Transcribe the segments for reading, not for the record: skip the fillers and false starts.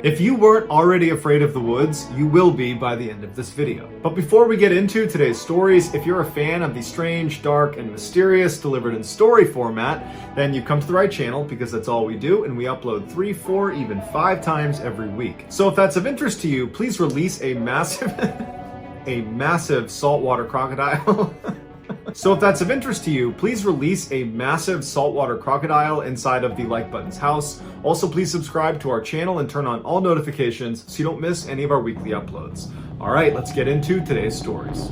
If you weren't already afraid of the woods, you will be by the end of this video. But before we get into today's stories, if you're a fan of the strange, dark, and mysterious delivered in story format, then you've come to the right channel because that's all we do, and we upload 3, 4, even 5 times every week. So if that's of interest to you, please release a massive, a massive saltwater crocodile. So if that's of interest to you, please release a massive saltwater crocodile inside of the like button's house. Also, please subscribe to our channel and turn on all notifications so you don't miss any of our weekly uploads. All right, let's get into today's stories.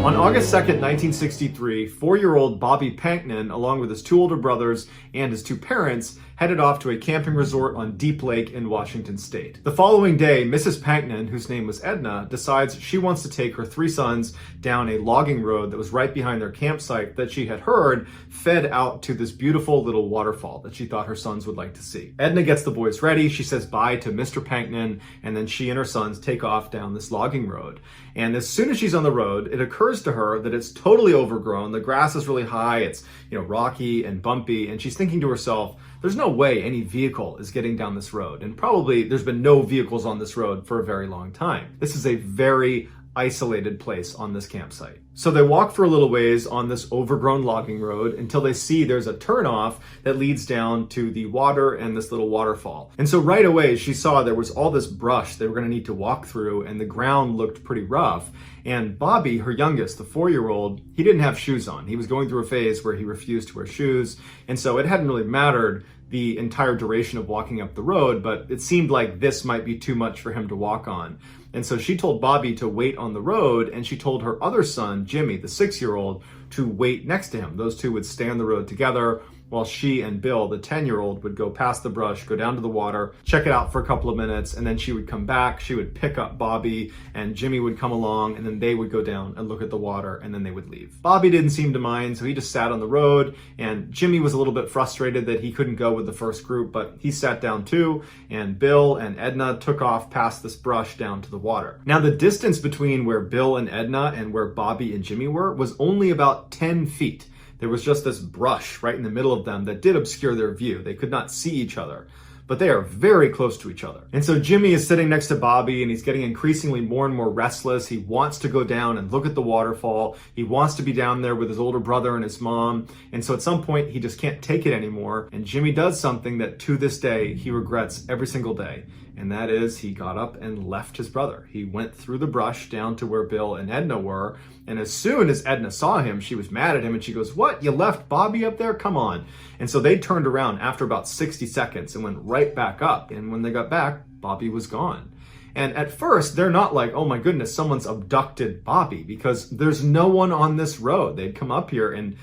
On August 2nd, 1963, 4-year-old Bobby Panknin, along with his 2 older brothers and his 2 parents, headed off to a camping resort on Deep Lake in Washington state. The following day, Mrs. Panknin, whose name was Edna, decides she wants to take her 3 sons down a logging road that was right behind their campsite that she had heard fed out to this beautiful little waterfall that she thought her sons would like to see. Edna gets the boys ready, she says bye to Mr. Panknin, and then she and her sons take off down this logging road. And as soon as she's on the road, it occurs to her that it's totally overgrown. The grass is really high, it's rocky and bumpy, and she's thinking to herself, there's no way any vehicle is getting down this road. And probably there's been no vehicles on this road for a very long time. This is a very isolated place on this campsite. So they walk for a little ways on this overgrown logging road until they see there's a turnoff that leads down to the water and this little waterfall. And so right away she saw there was all this brush they were going to need to walk through, and the ground looked pretty rough. And Bobby, her youngest, the 4-year-old, he didn't have shoes on. He was going through a phase where he refused to wear shoes, and so it hadn't really mattered the entire duration of walking up the road, but it seemed like this might be too much for him to walk on. And so she told Bobby to wait on the road, and she told her other son, Jimmy, the 6-year-old, to wait next to him. Those two would stay on the road together, while she and Bill, the 10-year-old, would go past the brush, go down to the water, check it out for a couple of minutes, and then she would come back, she would pick up Bobby, and Jimmy would come along, and then they would go down and look at the water, and then they would leave. Bobby didn't seem to mind, so he just sat on the road, and Jimmy was a little bit frustrated that he couldn't go with the first group, but he sat down too, and Bill and Edna took off past this brush down to the water. Now, the distance between where Bill and Edna and where Bobby and Jimmy were was only about 10 feet. There was just this brush right in the middle of them that did obscure their view. They could not see each other, but they are very close to each other. And so Jimmy is sitting next to Bobby, and he's getting increasingly more and more restless. He wants to go down and look at the waterfall. He wants to be down there with his older brother and his mom. And so at some point, he just can't take it anymore. And Jimmy does something that to this day, he regrets every single day. And that is, he got up and left his brother. He went through the brush down to where Bill and Edna were. And as soon as Edna saw him, she was mad at him, and she goes, "What? You left Bobby up there? Come on." And so they turned around after about 60 seconds and went right back up. And when they got back, Bobby was gone. And at first, they're not like, oh my goodness, someone's abducted Bobby, because there's no one on this road. They'd come up here and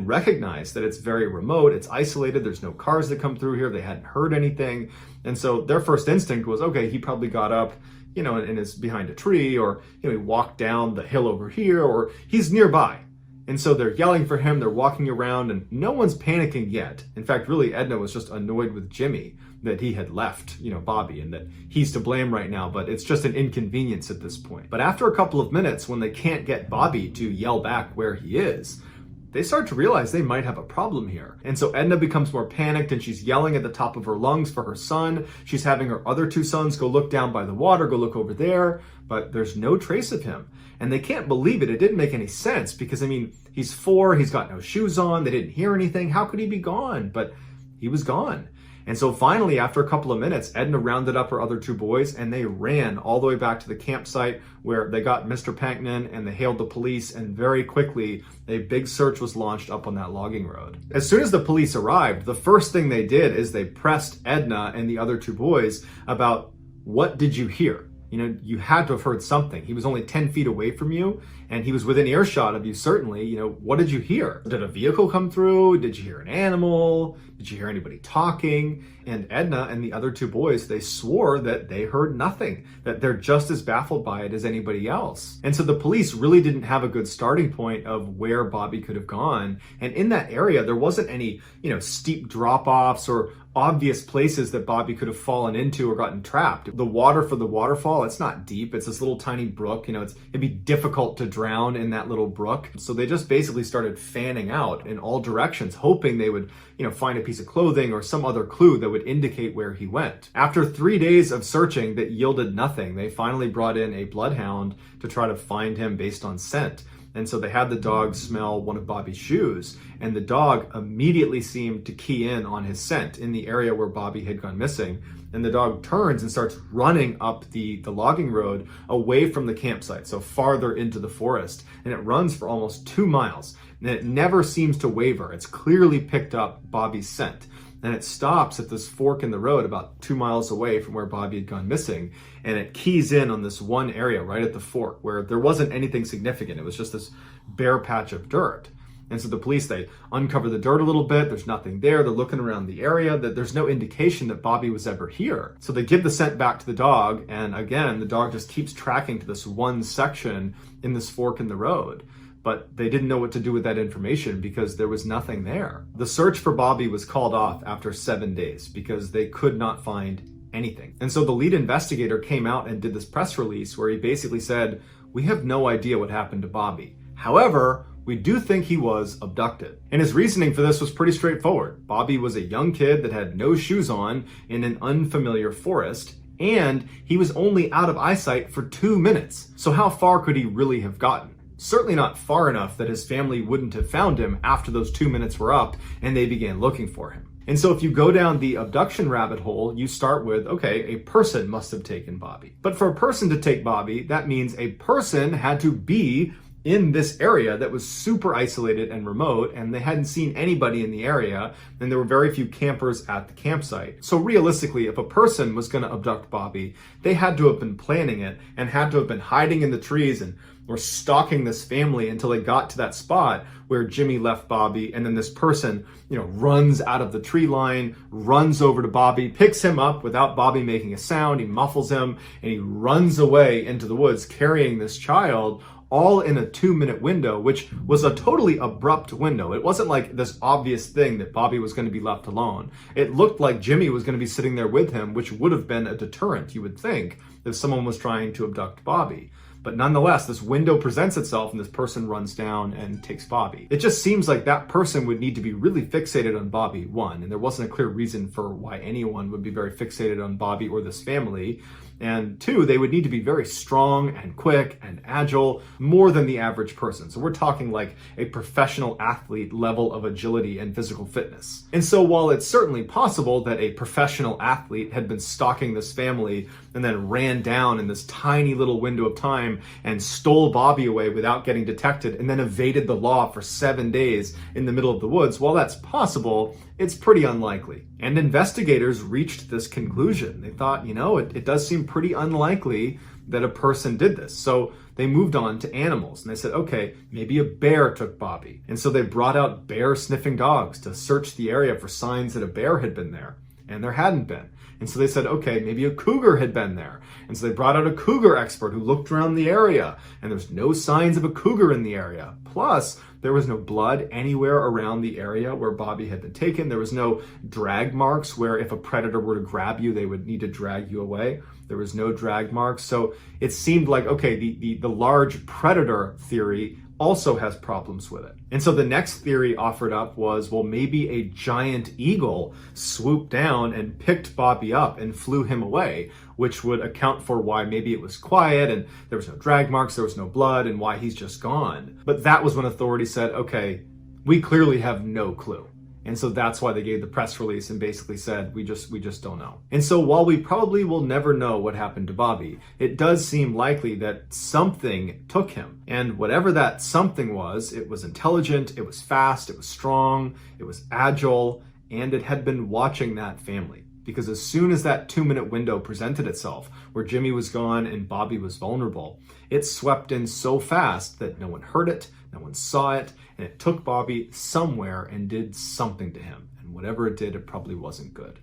recognize that it's very remote, it's isolated, there's no cars that come through here, they hadn't heard anything. And so their first instinct was, okay, he probably got up, and is behind a tree, or he walked down the hill over here, or he's nearby. And so they're yelling for him, they're walking around, and no one's panicking yet. In fact, really, Edna was just annoyed with Jimmy that he had left, Bobby, and that he's to blame right now, but it's just an inconvenience at this point. But after a couple of minutes, when they can't get Bobby to yell back where he is, they start to realize they might have a problem here. And so Edna becomes more panicked, and she's yelling at the top of her lungs for her son. She's having her other 2 sons go look down by the water, go look over there, but there's no trace of him. And they can't believe it. It didn't make any sense because, he's 4, he's got no shoes on, they didn't hear anything. How could he be gone? But he was gone. And so finally, after a couple of minutes, Edna rounded up her other 2 boys, and they ran all the way back to the campsite where they got Mr. Panknin, and they hailed the police, and very quickly, a big search was launched up on that logging road. As soon as the police arrived, the first thing they did is they pressed Edna and the other 2 boys about, what did you hear? You had to have heard something. He was only 10 feet away from you, and he was within earshot of you, certainly. What did you hear? Did a vehicle come through? Did you hear an animal? Did you hear anybody talking? And Edna and the other 2 boys, they swore that they heard nothing, that they're just as baffled by it as anybody else. And so the police really didn't have a good starting point of where Bobby could have gone. And in that area, there wasn't any, steep drop-offs or obvious places that Bobby could have fallen into or gotten trapped. The water for the waterfall, it's not deep. It's this little tiny brook. It'd be difficult to drown in that little brook. So they just basically started fanning out in all directions, hoping they would, find a piece of clothing or some other clue that would indicate where he went. After 3 days of searching that yielded nothing, they finally brought in a bloodhound to try to find him based on scent. And so they had the dog smell one of Bobby's shoes, and the dog immediately seemed to key in on his scent in the area where Bobby had gone missing. And the dog turns and starts running up the logging road away from the campsite, so farther into the forest. And it runs for almost 2 miles, and it never seems to waver. It's clearly picked up Bobby's scent. And it stops at this fork in the road about 2 miles away from where Bobby had gone missing. And it keys in on this one area right at the fork where there wasn't anything significant. It was just this bare patch of dirt. And so the police, they uncover the dirt a little bit. There's nothing there. They're looking around the area. That there's no indication that Bobby was ever here. So they give the scent back to the dog. And again, the dog just keeps tracking to this one section in this fork in the road. But they didn't know what to do with that information because there was nothing there. The search for Bobby was called off after 7 days because they could not find anything. And so the lead investigator came out and did this press release where he basically said, "We have no idea what happened to Bobby. However, we do think he was abducted." And his reasoning for this was pretty straightforward. Bobby was a young kid that had no shoes on in an unfamiliar forest, and he was only out of eyesight for 2 minutes. So how far could he really have gotten? Certainly not far enough that his family wouldn't have found him after those 2 minutes were up and they began looking for him. And so if you go down the abduction rabbit hole, you start with, okay, a person must have taken Bobby. But for a person to take Bobby, that means a person had to be in this area that was super isolated and remote, and they hadn't seen anybody in the area, and there were very few campers at the campsite. So realistically, if a person was going to abduct Bobby, they had to have been planning it and had to have been hiding in the trees and were stalking this family until they got to that spot where Jimmy left Bobby, and then this person, runs out of the tree line, runs over to Bobby, picks him up without Bobby making a sound, he muffles him, and he runs away into the woods carrying this child, all in a 2-minute window, which was a totally abrupt window. It wasn't like this obvious thing that Bobby was going to be left alone. It looked like Jimmy was going to be sitting there with him, which would have been a deterrent, you would think, if someone was trying to abduct Bobby. But nonetheless, this window presents itself and this person runs down and takes Bobby. It just seems like that person would need to be really fixated on Bobby, one, and there wasn't a clear reason for why anyone would be very fixated on Bobby or this family. And two, they would need to be very strong and quick and agile, more than the average person. So we're talking like a professional athlete level of agility and physical fitness. And so while it's certainly possible that a professional athlete had been stalking this family and then ran down in this tiny little window of time and stole Bobby away without getting detected and then evaded the law for 7 days in the middle of the woods, while that's possible, it's pretty unlikely. And investigators reached this conclusion. They thought, it does seem pretty unlikely that a person did this. So they moved on to animals and they said, okay, maybe a bear took Bobby. And so they brought out bear sniffing dogs to search the area for signs that a bear had been there. And there hadn't been. And so they said, okay, maybe a cougar had been there. And so they brought out a cougar expert who looked around the area, and there's no signs of a cougar in the area. Plus, there was no blood anywhere around the area where Bobby had been taken. There was no drag marks where if a predator were to grab you, they would need to drag you away. There was no drag marks. So it seemed like, okay, the large predator theory also has problems with it. And so the next theory offered up was, well, maybe a giant eagle swooped down and picked Bobby up and flew him away, which would account for why maybe it was quiet and there was no drag marks, there was no blood, and why he's just gone. But that was when authorities said, okay, we clearly have no clue. And so that's why they gave the press release and basically said, we just don't know. And so while we probably will never know what happened to Bobby, it does seem likely that something took him. And whatever that something was, it was intelligent, it was fast, it was strong, it was agile, and it had been watching that family. Because as soon as that 2-minute window presented itself, where Jimmy was gone and Bobby was vulnerable, it swept in so fast that no one heard it, no one saw it, and it took Bobby somewhere and did something to him. And whatever it did, it probably wasn't good.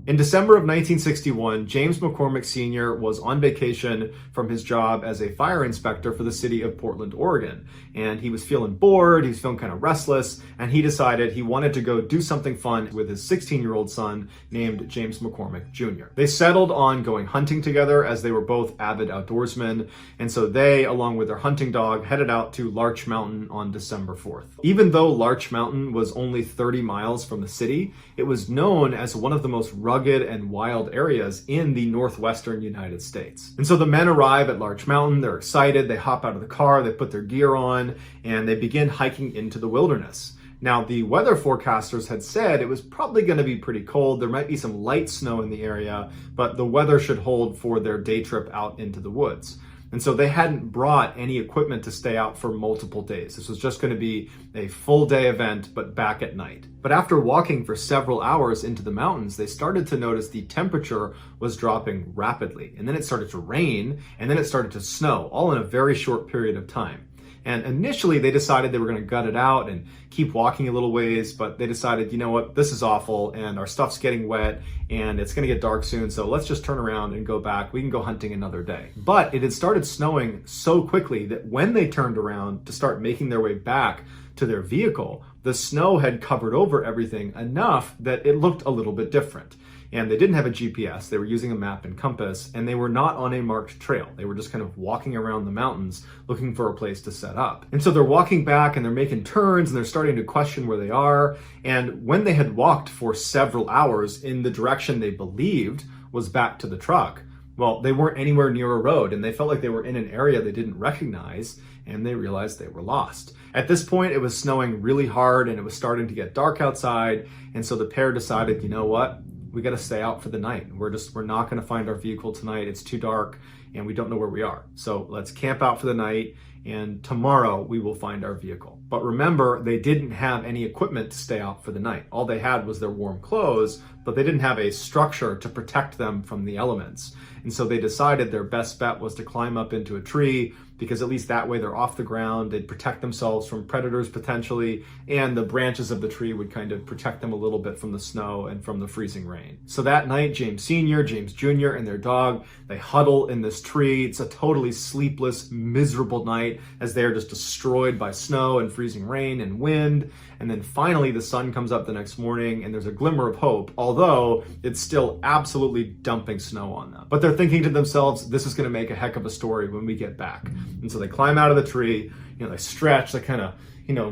In December of 1961, James McCormick Sr. was on vacation from his job as a fire inspector for the city of Portland, Oregon. And he was feeling bored, he was feeling kind of restless, and he decided he wanted to go do something fun with his 16-year-old son named James McCormick Jr. They settled on going hunting together as they were both avid outdoorsmen, and so they, along with their hunting dog, headed out to Larch Mountain on December 4th. Even though Larch Mountain was only 30 miles from the city, it was known as one of the most rugged and wild areas in the northwestern United States. And so the men arrive at Larch Mountain, they're excited, they hop out of the car, they put their gear on, and they begin hiking into the wilderness. Now, the weather forecasters had said it was probably going to be pretty cold. There might be some light snow in the area, but the weather should hold for their day trip out into the woods. And so they hadn't brought any equipment to stay out for multiple days. This was just going to be a full day event, but back at night. But after walking for several hours into the mountains, they started to notice the temperature was dropping rapidly. And then it started to rain, and then it started to snow, all in a very short period of time. And initially they decided they were going to gut it out and keep walking a little ways, but they decided, you know what, this is awful and our stuff's getting wet and it's going to get dark soon, so let's just turn around and go back. We can go hunting another day. But it had started snowing so quickly that when they turned around to start making their way back to their vehicle, the snow had covered over everything enough that it looked a little bit different. And they didn't have a GPS, they were using a map and compass, and they were not on a marked trail. They were just kind of walking around the mountains looking for a place to set up. And so they're walking back and they're making turns and they're starting to question where they are. And when they had walked for several hours in the direction they believed was back to the truck, well, they weren't anywhere near a road and they felt like they were in an area they didn't recognize, and they realized they were lost. At this point, it was snowing really hard and it was starting to get dark outside. And so the pair decided, you know what? We got to stay out for the night. We're not going to find our vehicle tonight. It's too dark and we don't know where we are. So let's camp out for the night and tomorrow we will find our vehicle. But remember, they didn't have any equipment to stay out for the night. All they had was their warm clothes, but they didn't have a structure to protect them from the elements. And so they decided their best bet was to climb up into a tree, because at least that way they're off the ground, they'd protect themselves from predators potentially, and the branches of the tree would kind of protect them a little bit from the snow and from the freezing rain. So that night, James Sr., James Jr., and their dog, they huddle in this tree. It's a totally sleepless, miserable night as they are just destroyed by snow and freezing rain and wind. And then finally the sun comes up the next morning and there's a glimmer of hope, although it's still absolutely dumping snow on them. But they're thinking to themselves, this is going to make a heck of a story when we get back. And so they climb out of the tree, they stretch, they kind of,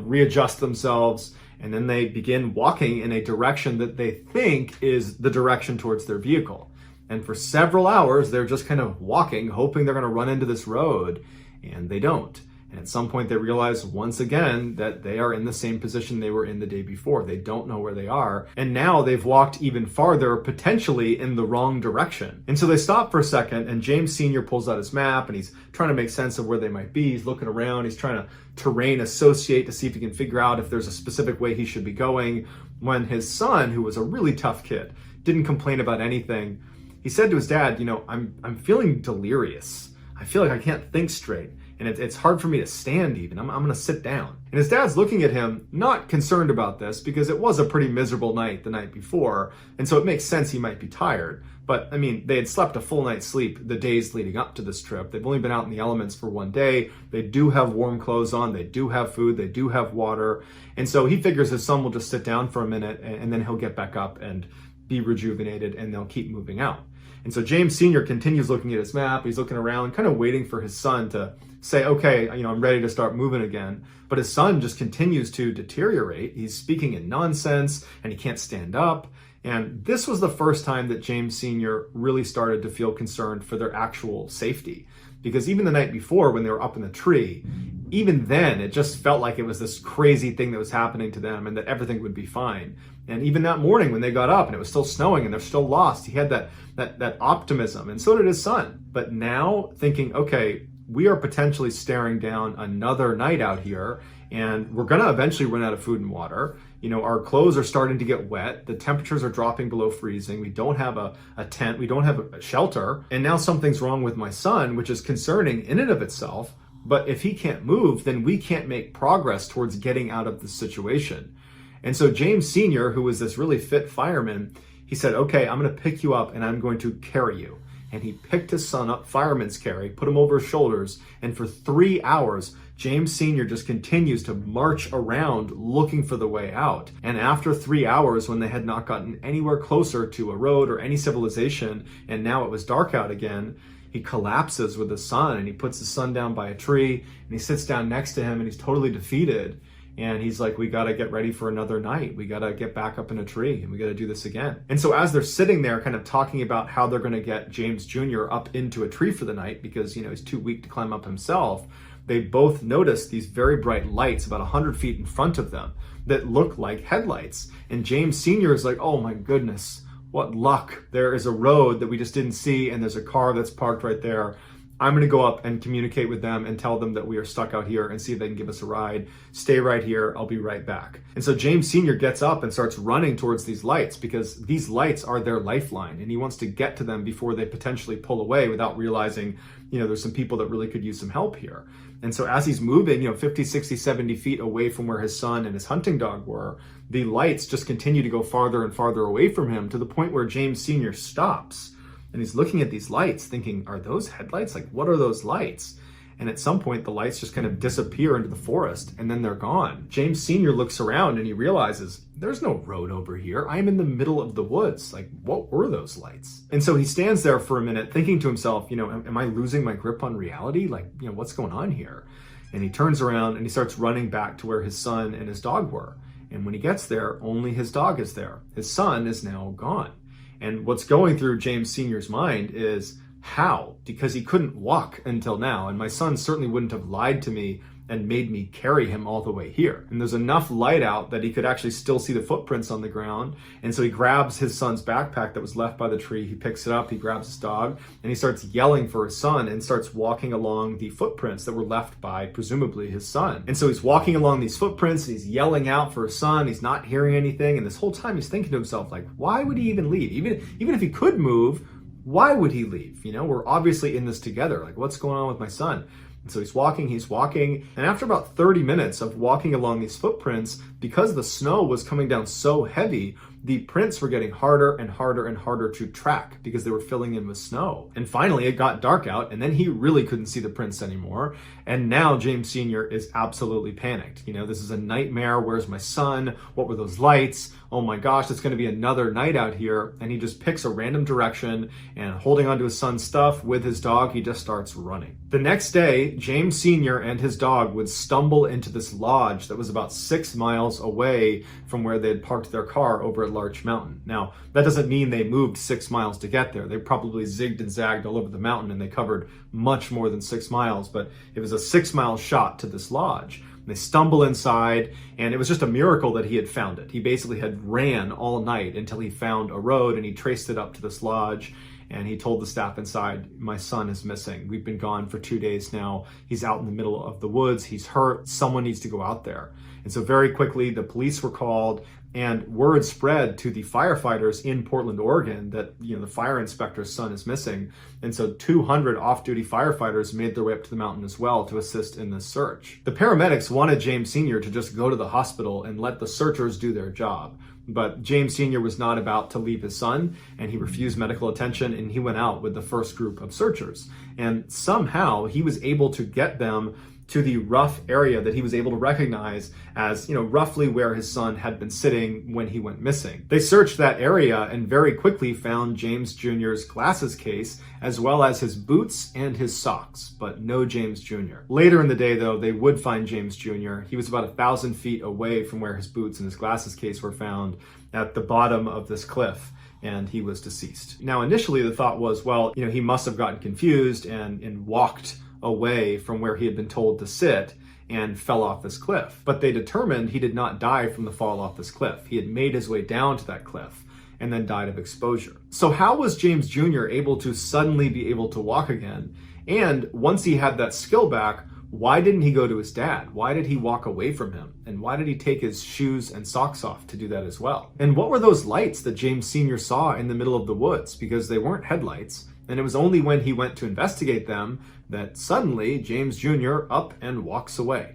readjust themselves, and then they begin walking in a direction that they think is the direction towards their vehicle. And for several hours, they're just kind of walking, hoping they're going to run into this road, and they don't. And at some point they realize once again that they are in the same position they were in the day before. They don't know where they are. And now they've walked even farther, potentially in the wrong direction. And so they stop for a second and James Sr. pulls out his map and he's trying to make sense of where they might be. He's looking around, he's trying to terrain associate to see if he can figure out if there's a specific way he should be going. When his son, who was a really tough kid, didn't complain about anything, he said to his dad, I'm feeling delirious. I feel like I can't think straight. And it's hard for me to stand even. I'm going to sit down. And his dad's looking at him, not concerned about this because it was a pretty miserable night the night before. And so it makes sense he might be tired. But they had slept a full night's sleep the days leading up to this trip. They've only been out in the elements for one day. They do have warm clothes on. They do have food. They do have water. And so he figures his son will just sit down for a minute and then he'll get back up and be rejuvenated and they'll keep moving out. And so James Sr. continues looking at his map. He's looking around, kind of waiting for his son to say, okay, I'm ready to start moving again. But his son just continues to deteriorate. He's speaking in nonsense and he can't stand up. And this was the first time that James Sr. really started to feel concerned for their actual safety. Because even the night before when they were up in the tree, even then it just felt like it was this crazy thing that was happening to them and that everything would be fine. And even that morning when they got up and it was still snowing and they're still lost, he had that optimism, and so did his son. But now thinking, okay, we are potentially staring down another night out here and we're gonna eventually run out of food and water. Our clothes are starting to get wet. The temperatures are dropping below freezing. We don't have a tent. We don't have a shelter. And now something's wrong with my son, which is concerning in and of itself. But if he can't move, then we can't make progress towards getting out of the situation. And so James Sr., who was this really fit fireman, He said, okay, I'm going to pick you up and I'm going to carry you. And he picked his son up, fireman's carry, put him over his shoulders, and for 3 hours, James Sr. just continues to march around looking for the way out. And after 3 hours, when they had not gotten anywhere closer to a road or any civilization, and now it was dark out again, he collapses with his son, and he puts his son down by a tree, and he sits down next to him, and he's totally defeated. And he's like, we got to get ready for another night. We got to get back up in a tree and we got to do this again. And so as they're sitting there kind of talking about how they're going to get James Jr. up into a tree for the night because, he's too weak to climb up himself, they both notice these very bright lights about 100 feet in front of them that look like headlights. And James Sr. is like, oh my goodness, what luck. There is a road that we just didn't see and there's a car that's parked right there. I'm going to go up and communicate with them and tell them that we are stuck out here and see if they can give us a ride. Stay right here. I'll be right back. And so James Sr. gets up and starts running towards these lights because these lights are their lifeline and he wants to get to them before they potentially pull away without realizing, there's some people that really could use some help here. And so as he's moving, 50, 60, 70 feet away from where his son and his hunting dog were, the lights just continue to go farther and farther away from him to the point where James Sr. stops. And he's looking at these lights thinking, are those headlights? Like, what are those lights? And at some point, the lights just kind of disappear into the forest and then they're gone. James Sr. looks around and he realizes, there's no road over here. I'm in the middle of the woods. Like, what were those lights? And so he stands there for a minute thinking to himself, am I losing my grip on reality? Like, what's going on here? And he turns around and he starts running back to where his son and his dog were. And when he gets there, only his dog is there. His son is now gone. And what's going through James Sr.'s mind is, how? Because he couldn't walk until now, and my son certainly wouldn't have lied to me and made me carry him all the way here. And there's enough light out that he could actually still see the footprints on the ground. And so he grabs his son's backpack that was left by the tree, he picks it up, he grabs his dog, and he starts yelling for his son and starts walking along the footprints that were left by, presumably, his son. And so he's walking along these footprints, and he's yelling out for his son, he's not hearing anything, and this whole time he's thinking to himself, like, why would he even leave? Even if he could move, why would he leave? We're obviously in this together. Like, what's going on with my son? And so he's walking, and after about 30 minutes of walking along these footprints, because the snow was coming down so heavy, the prints were getting harder and harder and harder to track because they were filling in with snow. And finally, it got dark out, and then he really couldn't see the prints anymore. And now James Sr. is absolutely panicked. This is a nightmare. Where's my son? What were those lights? Oh my gosh, it's going to be another night out here. And he just picks a random direction, and holding onto his son's stuff with his dog, he just starts running. The next day, James Sr. and his dog would stumble into this lodge that was about 6 miles away from where they had parked their car over at Larch Mountain. Now, that doesn't mean they moved 6 miles to get there. They probably zigged and zagged all over the mountain and they covered much more than 6 miles, but it was a 6-mile shot to this lodge. They stumble inside, and it was just a miracle that he had found it. He basically had ran all night until he found a road, and he traced it up to this lodge, and he told the staff inside, my son is missing. We've been gone for 2 days now. He's out in the middle of the woods. He's hurt. Someone needs to go out there. And so very quickly, the police were called, and word spread to the firefighters in Portland, Oregon that, the fire inspector's son is missing. And so 200 off-duty firefighters made their way up to the mountain as well to assist in this search. The paramedics wanted James Sr. to just go to the hospital and let the searchers do their job. But James Sr. was not about to leave his son, and he refused medical attention, and he went out with the first group of searchers. And somehow he was able to get them to the rough area that he was able to recognize as, roughly where his son had been sitting when he went missing. They searched that area and very quickly found James Jr.'s glasses case, as well as his boots and his socks, but no James Jr. Later in the day, though, they would find James Jr. He was about 1,000 feet away from where his boots and his glasses case were found at the bottom of this cliff, and he was deceased. Now, initially, the thought was, well, he must have gotten confused and walked away from where he had been told to sit and fell off this cliff. But they determined he did not die from the fall off this cliff. He had made his way down to that cliff and then died of exposure. So how was James Jr. able to suddenly be able to walk again? And once he had that skill back, why didn't he go to his dad? Why did he walk away from him? And why did he take his shoes and socks off to do that as well? And what were those lights that James Sr. saw in the middle of the woods? Because they weren't headlights. And it was only when he went to investigate them that suddenly James Jr. up and walks away.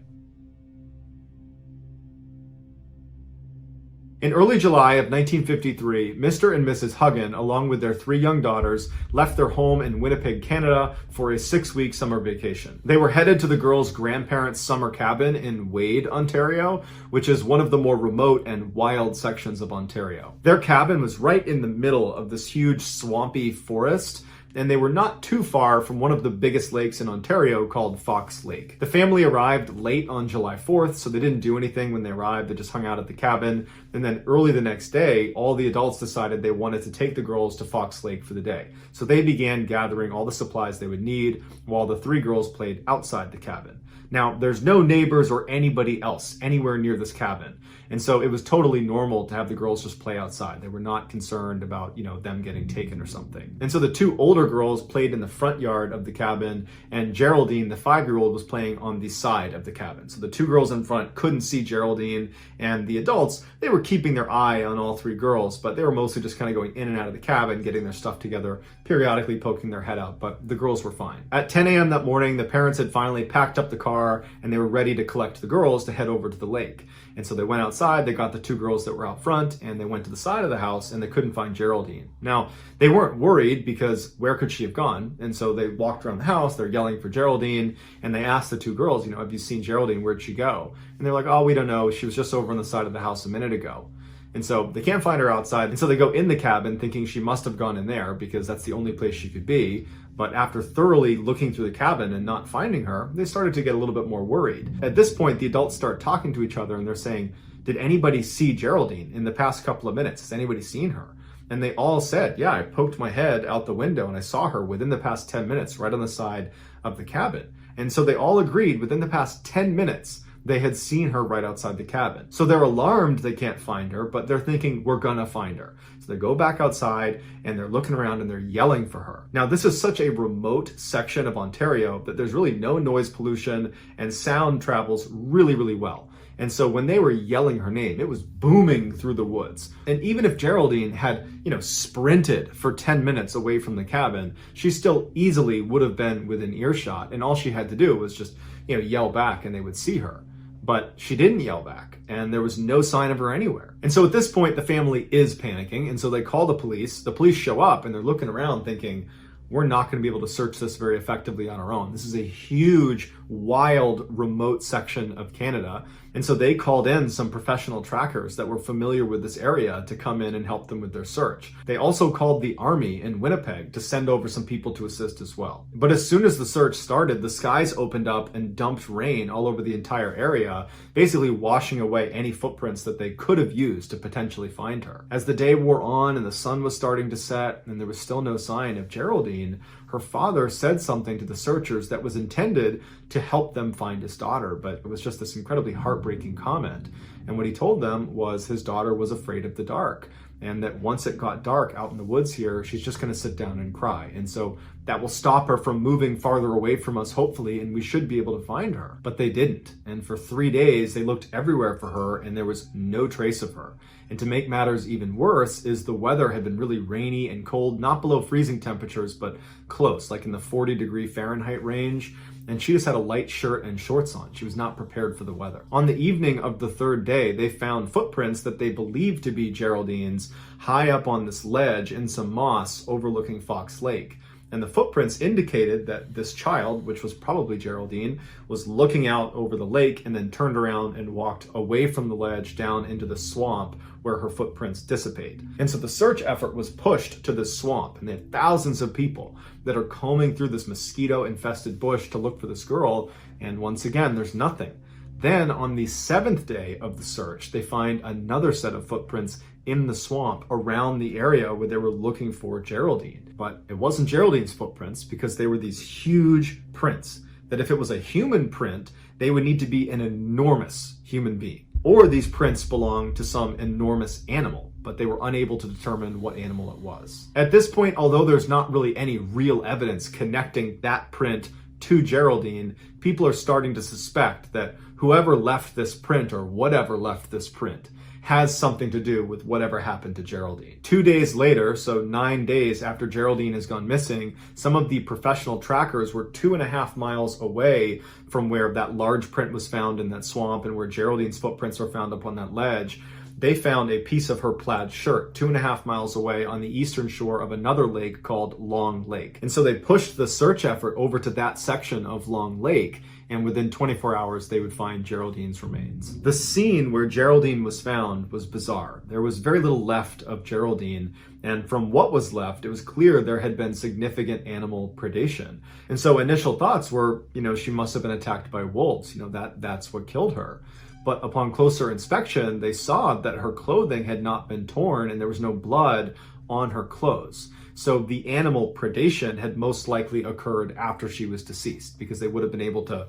In early July of 1953, Mr. and Mrs. Huggin, along with their 3 young daughters, left their home in Winnipeg, Canada for a 6-week summer vacation. They were headed to the girls' grandparents' summer cabin in Wade, Ontario, which is one of the more remote and wild sections of Ontario. Their cabin was right in the middle of this huge swampy forest, and they were not too far from one of the biggest lakes in Ontario called Fox Lake. The family arrived late on July 4th, so they didn't do anything when they arrived. They just hung out at the cabin. And then early the next day, all the adults decided they wanted to take the girls to Fox Lake for the day. So they began gathering all the supplies they would need while the 3 girls played outside the cabin. Now, there's no neighbors or anybody else anywhere near this cabin. And so it was totally normal to have the girls just play outside. They were not concerned about, them getting taken or something. And so the 2 older girls played in the front yard of the cabin, and Geraldine, the 5-year-old, was playing on the side of the cabin. So the 2 girls in front couldn't see Geraldine, and the adults, they were keeping their eye on all 3 girls, but they were mostly just kind of going in and out of the cabin, getting their stuff together, periodically poking their head out, but the girls were fine. At 10 a.m. that morning, the parents had finally packed up the car, and they were ready to collect the girls to head over to the lake. And so they went outside, they got the 2 girls that were out front, and they went to the side of the house, and they couldn't find Geraldine. Now, they weren't worried because where could she have gone? And so they walked around the house, they're yelling for Geraldine, and they asked the 2 girls, have you seen Geraldine? Where'd she go? And they're like, oh, we don't know. She was just over on the side of the house a minute ago. And so they can't find her outside. And so they go in the cabin thinking she must have gone in there because that's the only place she could be. But after thoroughly looking through the cabin and not finding her, they started to get a little bit more worried. At this point, the adults start talking to each other and they're saying, did anybody see Geraldine in the past couple of minutes? Has anybody seen her? And they all said, yeah, I poked my head out the window and I saw her within the past 10 minutes right on the side of the cabin. And so they all agreed within the past 10 minutes, they had seen her right outside the cabin. So they're alarmed they can't find her, but they're thinking we're gonna find her. So they go back outside and they're looking around and they're yelling for her. Now, this is such a remote section of Ontario that there's really no noise pollution and sound travels really, really well. And so when they were yelling her name, it was booming through the woods. And even if Geraldine had, sprinted for 10 minutes away from the cabin, she still easily would have been within earshot. And all she had to do was just, yell back and they would see her. But she didn't yell back, and there was no sign of her anywhere. And so at this point, the family is panicking, and so they call the police. The police show up, and they're looking around thinking, we're not going to be able to search this very effectively on our own. This is a huge, wild, remote section of Canada. And so they called in some professional trackers that were familiar with this area to come in and help them with their search. They also called the army in Winnipeg to send over some people to assist as well. But as soon as the search started, the skies opened up and dumped rain all over the entire area, basically washing away any footprints that they could have used to potentially find her. As the day wore on and the sun was starting to set and there was still no sign of Geraldine, her father said something to the searchers that was intended to help them find his daughter, but it was just this incredibly heartbreaking comment. And what he told them was his daughter was afraid of the dark, and that once it got dark out in the woods here, she's just going to sit down and cry. And so that will stop her from moving farther away from us, hopefully, and we should be able to find her. But they didn't. And for 3 days, they looked everywhere for her, and there was no trace of her. And to make matters even worse is the weather had been really rainy and cold, not below freezing temperatures, but close, like in the 40-degree Fahrenheit range. And she just had a light shirt and shorts on. She was not prepared for the weather. On the evening of the 3rd day, they found footprints that they believed to be Geraldine's high up on this ledge in some moss overlooking Fox Lake. And the footprints indicated that this child, which was probably Geraldine, was looking out over the lake and then turned around and walked away from the ledge down into the swamp where her footprints dissipate. And so the search effort was pushed to this swamp, and they had thousands of people that are combing through this mosquito-infested bush to look for this girl, and once again, there's nothing. Then on the 7th day of the search, they find another set of footprints in the swamp around the area where they were looking for Geraldine. But it wasn't Geraldine's footprints because they were these huge prints that if it was a human print, they would need to be an enormous human being. Or these prints belonged to some enormous animal, but they were unable to determine what animal it was. At this point, although there's not really any real evidence connecting that print to Geraldine, people are starting to suspect that whoever left this print or whatever left this print has something to do with whatever happened to Geraldine. 2 days later, so 9 days after Geraldine has gone missing, some of the professional trackers were 2.5 miles away from where that large print was found in that swamp and where Geraldine's footprints were found up on that ledge. they found a piece of her plaid shirt 2.5 miles away on the eastern shore of another lake called Long Lake. And so they pushed the search effort over to that section of Long Lake, and within 24 hours, they would find Geraldine's remains. The scene where Geraldine was found was bizarre. There was very little left of Geraldine, and from what was left, it was clear there had been significant animal predation. And so initial thoughts were, she must have been attacked by wolves. That's what killed her. But upon closer inspection, they saw that her clothing had not been torn and there was no blood on her clothes. So the animal predation had most likely occurred after she was deceased, because they would have been able to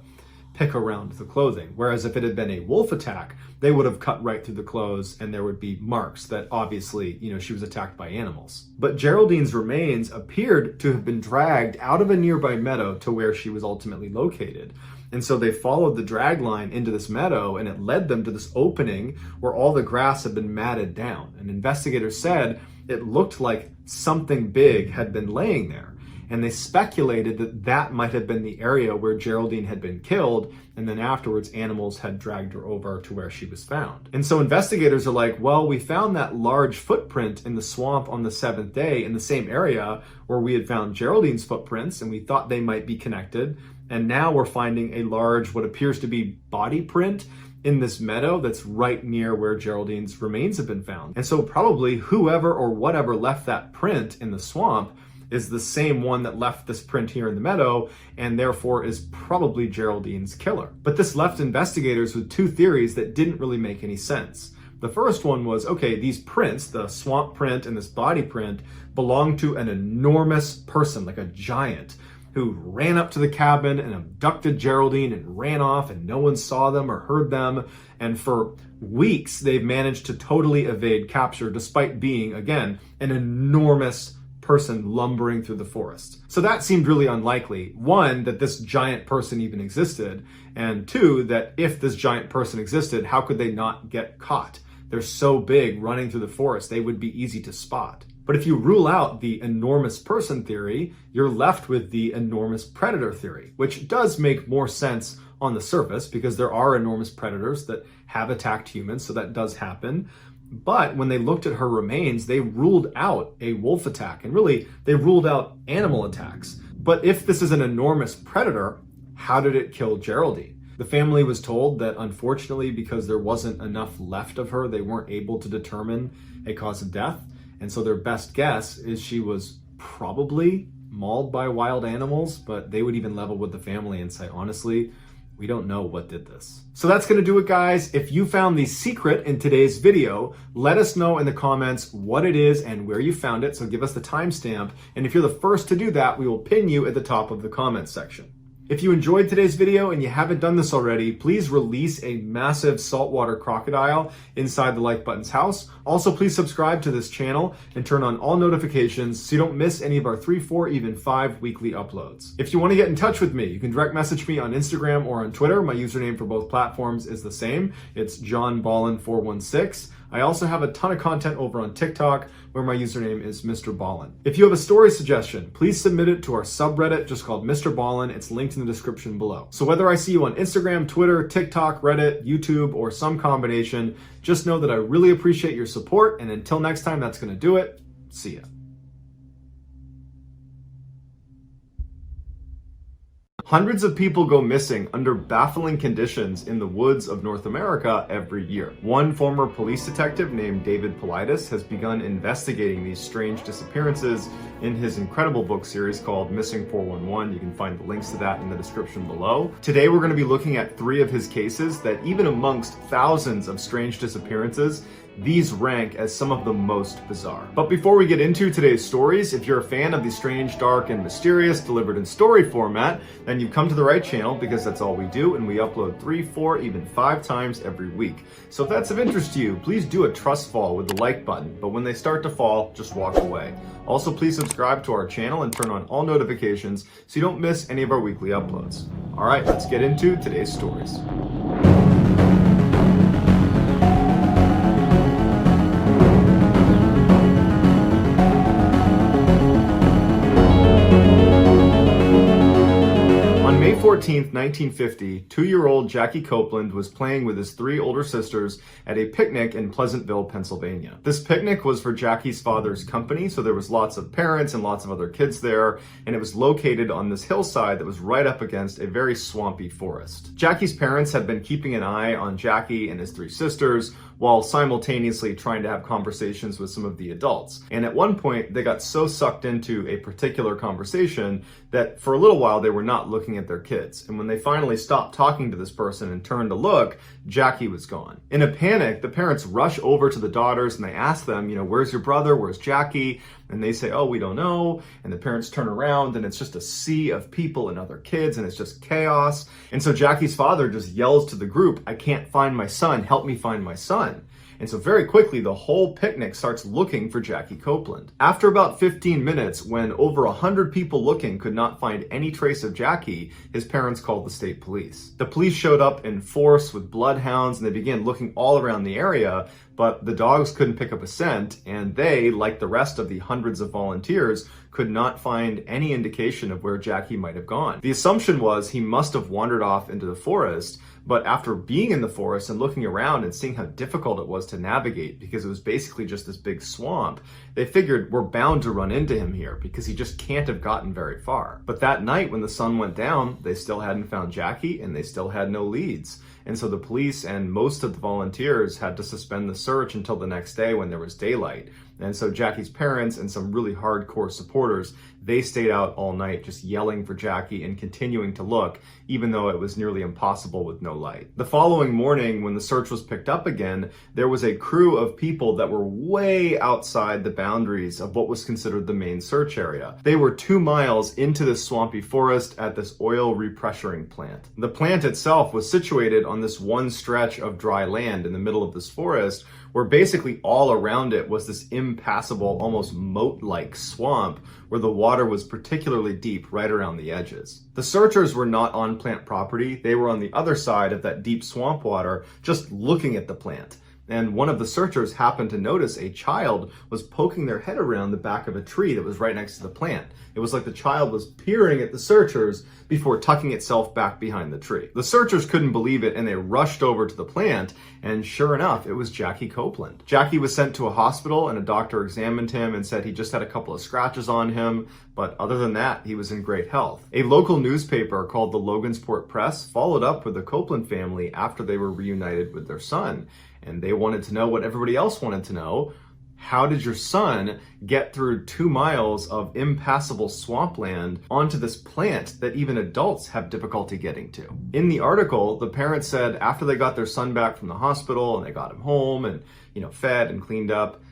pick around the clothing. Whereas if it had been a wolf attack, they would have cut right through the clothes and there would be marks that obviously, she was attacked by animals. But Geraldine's remains appeared to have been dragged out of a nearby meadow to where she was ultimately located. And so they followed the drag line into this meadow, and it led them to this opening where all the grass had been matted down. And investigators said it looked like something big had been laying there. And they speculated that that might have been the area where Geraldine had been killed, and then afterwards animals had dragged her over to where she was found. And so investigators are like, well, we found that large footprint in the swamp on the 7th day in the same area where we had found Geraldine's footprints, and we thought they might be connected. And now we're finding a large, what appears to be body print in this meadow that's right near where Geraldine's remains have been found. And so probably whoever or whatever left that print in the swamp is the same one that left this print here in the meadow, and therefore is probably Geraldine's killer. But this left investigators with two theories that didn't really make any sense. The first one was, okay, these prints, the swamp print and this body print, belong to an enormous person, like a giant, who ran up to the cabin and abducted Geraldine and ran off, and no one saw them or heard them. And for weeks, they've managed to totally evade capture despite being, again, an enormous person lumbering through the forest. So that seemed really unlikely. One, that this giant person even existed, and two, that if this giant person existed, how could they not get caught? They're so big running through the forest, they would be easy to spot. But if you rule out the enormous person theory, you're left with the enormous predator theory, which does make more sense on the surface because there are enormous predators that have attacked humans, so that does happen. But when they looked at her remains, they ruled out a wolf attack, and really, they ruled out animal attacks. But if this is an enormous predator, how did it kill Geraldine? The family was told that unfortunately, because there wasn't enough left of her, they weren't able to determine a cause of death. And so their best guess is she was probably mauled by wild animals, but they would even level with the family and say, honestly, we don't know what did this. So that's gonna do it, guys. If you found the secret in today's video, let us know in the comments what it is and where you found it. So give us the timestamp. And if you're the first to do that, we will pin you at the top of the comments section. If you enjoyed today's video and you haven't done this already, please release a massive saltwater crocodile inside the like button's house. Also, please subscribe to this channel and turn on all notifications so you don't miss any of our 3, 4, even 5 weekly uploads. If you want to get in touch with me, you can direct message me on Instagram or on Twitter. My username for both platforms is the same. It's JohnBallen416. I also have a ton of content over on TikTok where my username is Mr. Ballen. If you have a story suggestion, please submit it to our subreddit just called Mr. Ballen. It's linked in the description below. So whether I see you on Instagram, Twitter, TikTok, Reddit, YouTube, or some combination, just know that I really appreciate your support. And until next time, that's going to do it. See ya. Hundreds of people go missing under baffling conditions in the woods of North America every year. One former police detective named David Paulides has begun investigating these strange disappearances in his incredible book series called Missing 411. You can find the links to that in the description below. Today we're going to be looking at 3 of his cases that, even amongst thousands of strange disappearances, these rank as some of the most bizarre. But before we get into today's stories, if you're a fan of the strange, dark, and mysterious delivered in story format, then you've come to the right channel, because that's all we do, and we upload 3, 4, even 5 times every week. So if that's of interest to you, please do a trust fall with the like button, but when they start to fall, just walk away. Also, please subscribe to our channel and turn on all notifications so you don't miss any of our weekly uploads. All right, let's get into today's stories. On May May 14th, 1950, 2-year-old Jackie Copeland was playing with his 3 older sisters at a picnic in Pleasantville, Pennsylvania. This picnic was for Jackie's father's company, so there was lots of parents and lots of other kids there, and it was located on this hillside that was right up against a very swampy forest. Jackie's parents had been keeping an eye on Jackie and his 3 sisters while simultaneously trying to have conversations with some of the adults. And at one point, they got so sucked into a particular conversation that for a little while they were not looking at their kids. And when they finally stopped talking to this person and turned to look, Jackie was gone. In a panic, the parents rush over to the daughters and they ask them, where's your brother? Where's Jackie? And they say, oh, we don't know. And the parents turn around and it's just a sea of people and other kids and it's just chaos. And so Jackie's father just yells to the group, I can't find my son. Help me find my son. And so very quickly, the whole picnic starts looking for Jackie Copeland. After about 15 minutes, when over 100 people looking could not find any trace of Jackie, his parents called the state police. The police showed up in force with bloodhounds and they began looking all around the area, but the dogs couldn't pick up a scent, and they, like the rest of the hundreds of volunteers, could not find any indication of where Jackie might have gone. The assumption was he must have wandered off into the forest, but after being in the forest and looking around and seeing how difficult it was to navigate because it was basically just this big swamp, they figured we're bound to run into him here because he just can't have gotten very far. But that night when the sun went down, they still hadn't found Jackie and they still had no leads. And so the police and most of the volunteers had to suspend the search until the next day when there was daylight. And so Jackie's parents and some really hardcore supporters, they stayed out all night just yelling for Jackie and continuing to look, even though it was nearly impossible with no light. The following morning, when the search was picked up again, there was a crew of people that were way outside the boundaries of what was considered the main search area. They were 2 miles into this swampy forest at this oil repressuring plant. The plant itself was situated on this one stretch of dry land in the middle of this forest, where basically all around it was this impassable, almost moat-like swamp where the water was particularly deep right around the edges. The searchers were not on plant property. They were on the other side of that deep swamp water, just looking at the plant. And one of the searchers happened to notice a child was poking their head around the back of a tree that was right next to the plant. It was like the child was peering at the searchers before tucking itself back behind the tree. The searchers couldn't believe it and they rushed over to the plant, and sure enough, it was Jackie Copeland. Jackie was sent to a hospital and a doctor examined him and said he just had a couple of scratches on him, but other than that, he was in great health. A local newspaper called the Logansport Press followed up with the Copeland family after they were reunited with their son. And they wanted to know what everybody else wanted to know. How did your son get through 2 miles of impassable swampland onto this plant that even adults have difficulty getting to? In the article, the parents said after they got their son back from the hospital and they got him home and, fed and cleaned up,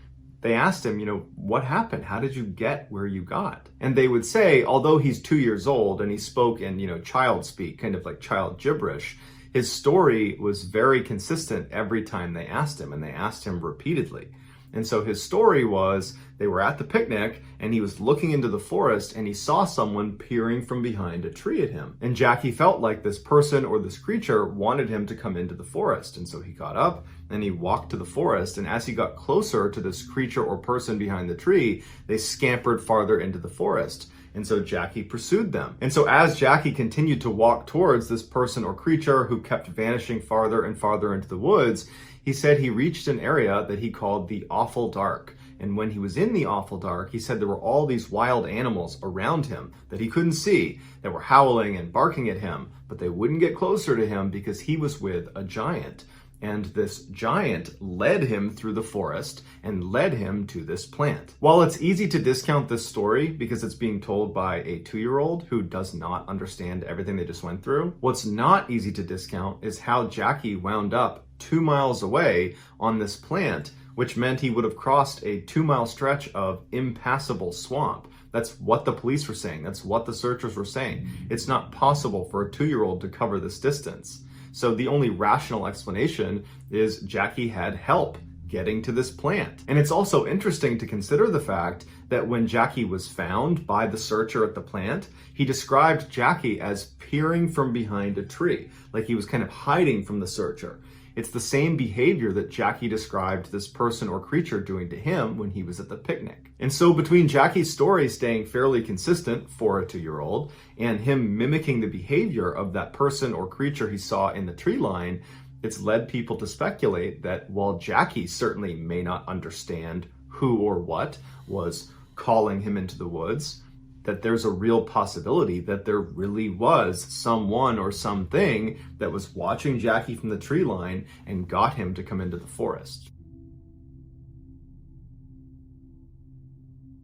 they asked him, what happened? How did you get where you got? And they would say, although he's 2 years old and he spoke in, child speak, kind of like child gibberish, his story was very consistent every time they asked him, and they asked him repeatedly. And so his story was they were at the picnic and he was looking into the forest and he saw someone peering from behind a tree at him. And Jackie felt like this person or this creature wanted him to come into the forest. And so he got up and he walked to the forest. And as he got closer to this creature or person behind the tree, they scampered farther into the forest. And so Jackie pursued them. And so as Jackie continued to walk towards this person or creature who kept vanishing farther and farther into the woods, he said he reached an area that he called the Awful Dark. And when he was in the Awful Dark, he said there were all these wild animals around him that he couldn't see that were howling and barking at him, but they wouldn't get closer to him because he was with a giant. And this giant led him through the forest and led him to this plant. While it's easy to discount this story because it's being told by a 2-year-old who does not understand everything they just went through, what's not easy to discount is how Jackie wound up 2 miles away on this plant, which meant he would have crossed a 2-mile stretch of impassable swamp. That's what the police were saying. That's what the searchers were saying. It's not possible for a 2-year-old to cover this distance. So the only rational explanation is Jackie had help getting to this plant. And it's also interesting to consider the fact that when Jackie was found by the searcher at the plant, he described Jackie as peering from behind a tree, like he was kind of hiding from the searcher. It's the same behavior that Jackie described this person or creature doing to him when he was at the picnic. And so between Jackie's story staying fairly consistent for a 2-year-old and him mimicking the behavior of that person or creature he saw in the tree line, it's led people to speculate that while Jackie certainly may not understand who or what was calling him into the woods, that there's a real possibility that there really was someone or something that was watching Jackie from the tree line and got him to come into the forest.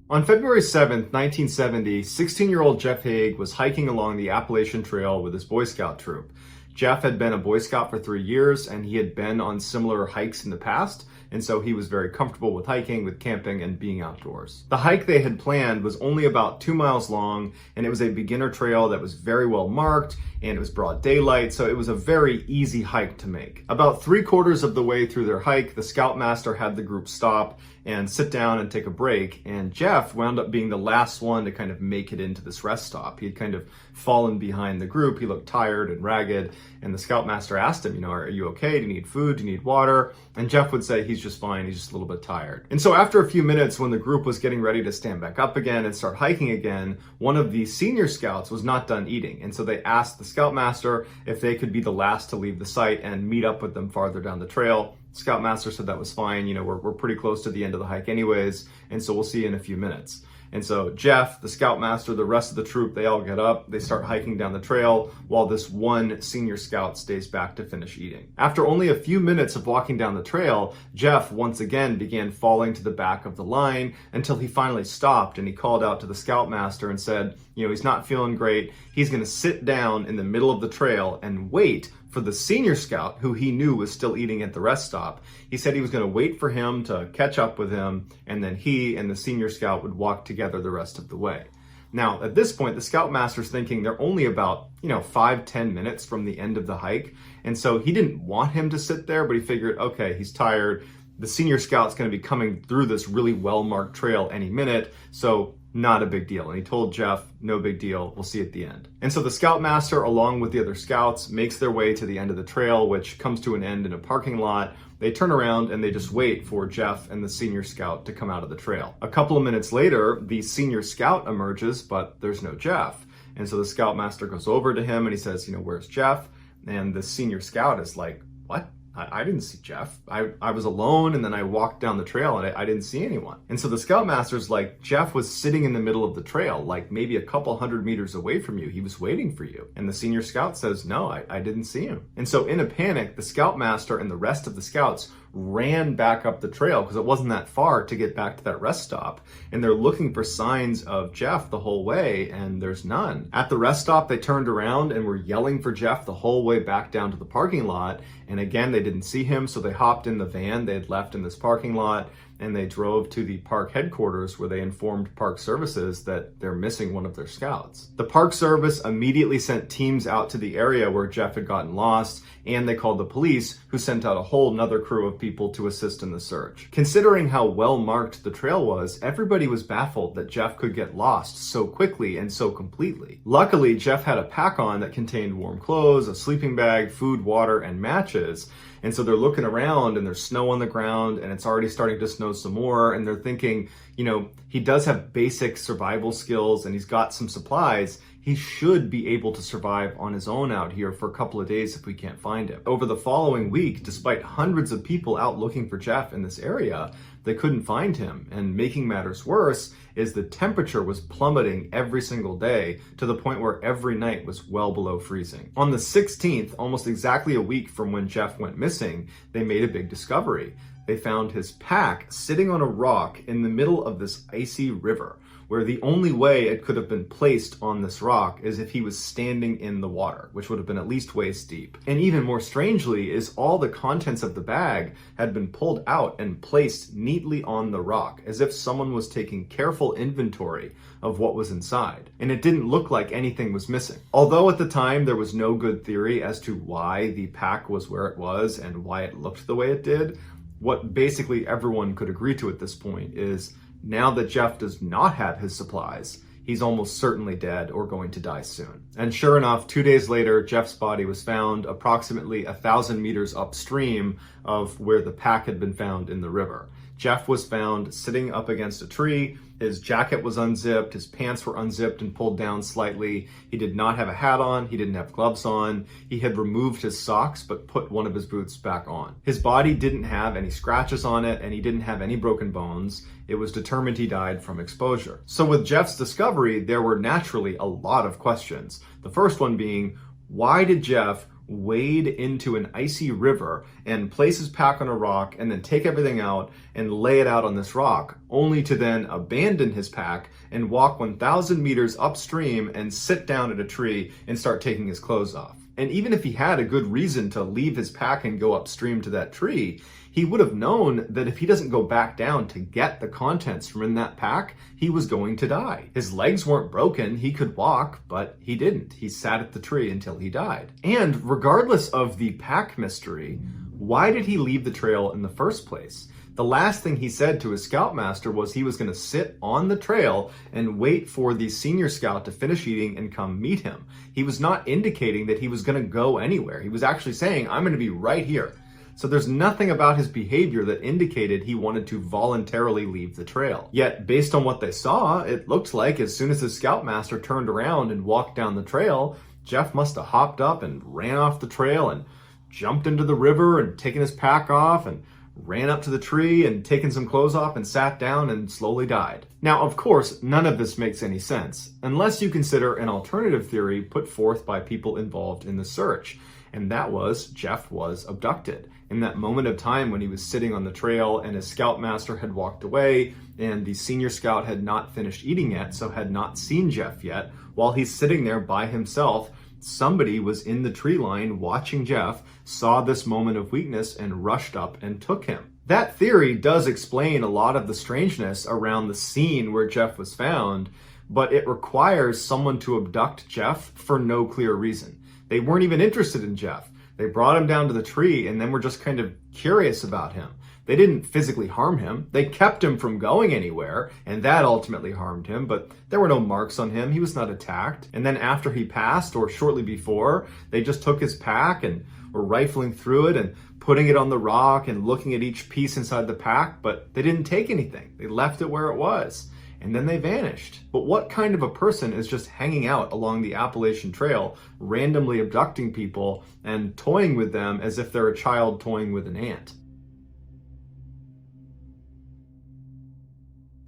On February 7th, 1970, 16-year-old Jeff Haig was hiking along the Appalachian Trail with his Boy Scout troop. Jeff had been a Boy Scout for 3 years, and he had been on similar hikes in the past, and so he was very comfortable with hiking, with camping, and being outdoors. The hike they had planned was only about 2 miles long, and it was a beginner trail that was very well marked, and it was broad daylight, so it was a very easy hike to make. About 3/4 of the way through their hike, the Scoutmaster had the group stop and sit down and take a break, and Jeff wound up being the last one to kind of make it into this rest stop. He had kind of fallen behind the group. He looked tired and ragged, and the Scoutmaster asked him, are you okay? Do you need food? Do you need water? And Jeff would say he's just fine, he's just a little bit tired. And so after a few minutes, when the group was getting ready to stand back up again and start hiking again, one of the senior scouts was not done eating, and so they asked the Scoutmaster if they could be the last to leave the site and meet up with them farther down the trail. Scoutmaster said that was fine, we're pretty close to the end of the hike anyways, and so we'll see you in a few minutes. And so Jeff, the Scoutmaster, the rest of the troop, they all get up, they start hiking down the trail, while this one senior scout stays back to finish eating. After only a few minutes of walking down the trail, Jeff once again began falling to the back of the line until he finally stopped, and he called out to the Scoutmaster and said, he's not feeling great. He's gonna sit down in the middle of the trail and wait for the senior scout, who he knew was still eating at the rest stop. He said he was going to wait for him to catch up with him, and then he and the senior scout would walk together the rest of the way. Now, at this point, the Scoutmaster's thinking they're only about, 5-10 minutes from the end of the hike, and so he didn't want him to sit there, but he figured, okay, he's tired. The senior scout's going to be coming through this really well-marked trail any minute, so not a big deal. And he told Jeff, no big deal, we'll see you at the end. And so the Scoutmaster, along with the other scouts, makes their way to the end of the trail, which comes to an end in a parking lot. They turn around and they just wait for Jeff and the senior scout to come out of the trail. A couple of minutes later, the senior scout emerges, but there's no Jeff. And so the Scoutmaster goes over to him and he says, where's Jeff? And the senior scout is like, what? I didn't see Jeff. I was alone, and then I walked down the trail and I didn't see anyone. And so the Scoutmaster's like, Jeff was sitting in the middle of the trail, like maybe a couple 100 meters away from you. He was waiting for you. And the senior scout says, no, I didn't see him. And so in a panic, the Scoutmaster and the rest of the scouts ran back up the trail because it wasn't that far to get back to that rest stop. And they're looking for signs of Jeff the whole way, and there's none. At the rest stop, they turned around and were yelling for Jeff the whole way back down to the parking lot. And again, they didn't see him, so they hopped in the van they had left in this parking lot, and they drove to the park headquarters where they informed Park Services that they're missing one of their scouts. The Park Service immediately sent teams out to the area where Jeff had gotten lost, and they called the police, who sent out a whole nother crew of people to assist in the search. Considering how well marked the trail was, everybody was baffled that Jeff could get lost so quickly and so completely. Luckily, Jeff had a pack-on that contained warm clothes, a sleeping bag, food, water, and matches. And so they're looking around and there's snow on the ground and it's already starting to snow some more. And they're thinking, he does have basic survival skills and he's got some supplies. He should be able to survive on his own out here for a couple of days if we can't find him. Over the following week, despite hundreds of people out looking for Jeff in this area, they couldn't find him. And making matters worse is the temperature was plummeting every single day to the point where every night was well below freezing. On the 16th, almost exactly a week from when Jeff went missing, they made a big discovery. They found his pack sitting on a rock in the middle of this icy river, where the only way it could have been placed on this rock is if he was standing in the water, which would have been at least waist deep. And even more strangely is all the contents of the bag had been pulled out and placed neatly on the rock, as if someone was taking careful inventory of what was inside. And it didn't look like anything was missing. Although at the time there was no good theory as to why the pack was where it was and why it looked the way it did, what basically everyone could agree to at this point is now that Jeff does not have his supplies, he's almost certainly dead or going to die soon. And sure enough, 2 days later, Jeff's body was found approximately 1,000 meters upstream of where the pack had been found in the river. Jeff was found sitting up against a tree. His jacket was unzipped, his pants were unzipped and pulled down slightly. He did not have a hat on, he didn't have gloves on. He had removed his socks but put one of his boots back on. His body didn't have any scratches on it and he didn't have any broken bones. It was determined he died from exposure. So with Jeff's discovery, there were naturally a lot of questions. The first one being, why did Jeff wade into an icy river and place his pack on a rock and then take everything out and lay it out on this rock, only to then abandon his pack and walk 1,000 meters upstream and sit down at a tree and start taking his clothes off? And even if he had a good reason to leave his pack and go upstream to that tree, he would have known that if he doesn't go back down to get the contents from in that pack, he was going to die. His legs weren't broken, he could walk, but he didn't. He sat at the tree until he died. And regardless of the pack mystery, why did he leave the trail in the first place? The last thing he said to his scoutmaster was he was going to sit on the trail and wait for the senior scout to finish eating and come meet him. He was not indicating that he was going to go anywhere. He was actually saying, I'm going to be right here. So there's nothing about his behavior that indicated he wanted to voluntarily leave the trail. Yet, based on what they saw, it looked like as soon as his scoutmaster turned around and walked down the trail, Jeff must have hopped up and ran off the trail and jumped into the river and taken his pack off and ran up to the tree and taken some clothes off and sat down and slowly died. Now, of course, none of this makes any sense, unless you consider an alternative theory put forth by people involved in the search. And that was, Jeff was abducted. In that moment of time when he was sitting on the trail and his scoutmaster had walked away and the senior scout had not finished eating yet, so had not seen Jeff yet, while he's sitting there by himself, somebody was in the tree line watching Jeff, saw this moment of weakness and rushed up and took him. That theory does explain a lot of the strangeness around the scene where Jeff was found, but it requires someone to abduct Jeff for no clear reason. They weren't even interested in Jeff. They brought him down to the tree and then were just kind of curious about him. They didn't physically harm him. They kept him from going anywhere, and that ultimately harmed him, but there were no marks on him. He was not attacked. And then after he passed, or shortly before, they just took his pack and were rifling through it and putting it on the rock and looking at each piece inside the pack, but they didn't take anything. They left it where it was. And then they vanished. But what kind of a person is just hanging out along the Appalachian Trail, randomly abducting people and toying with them as if they're a child toying with an ant?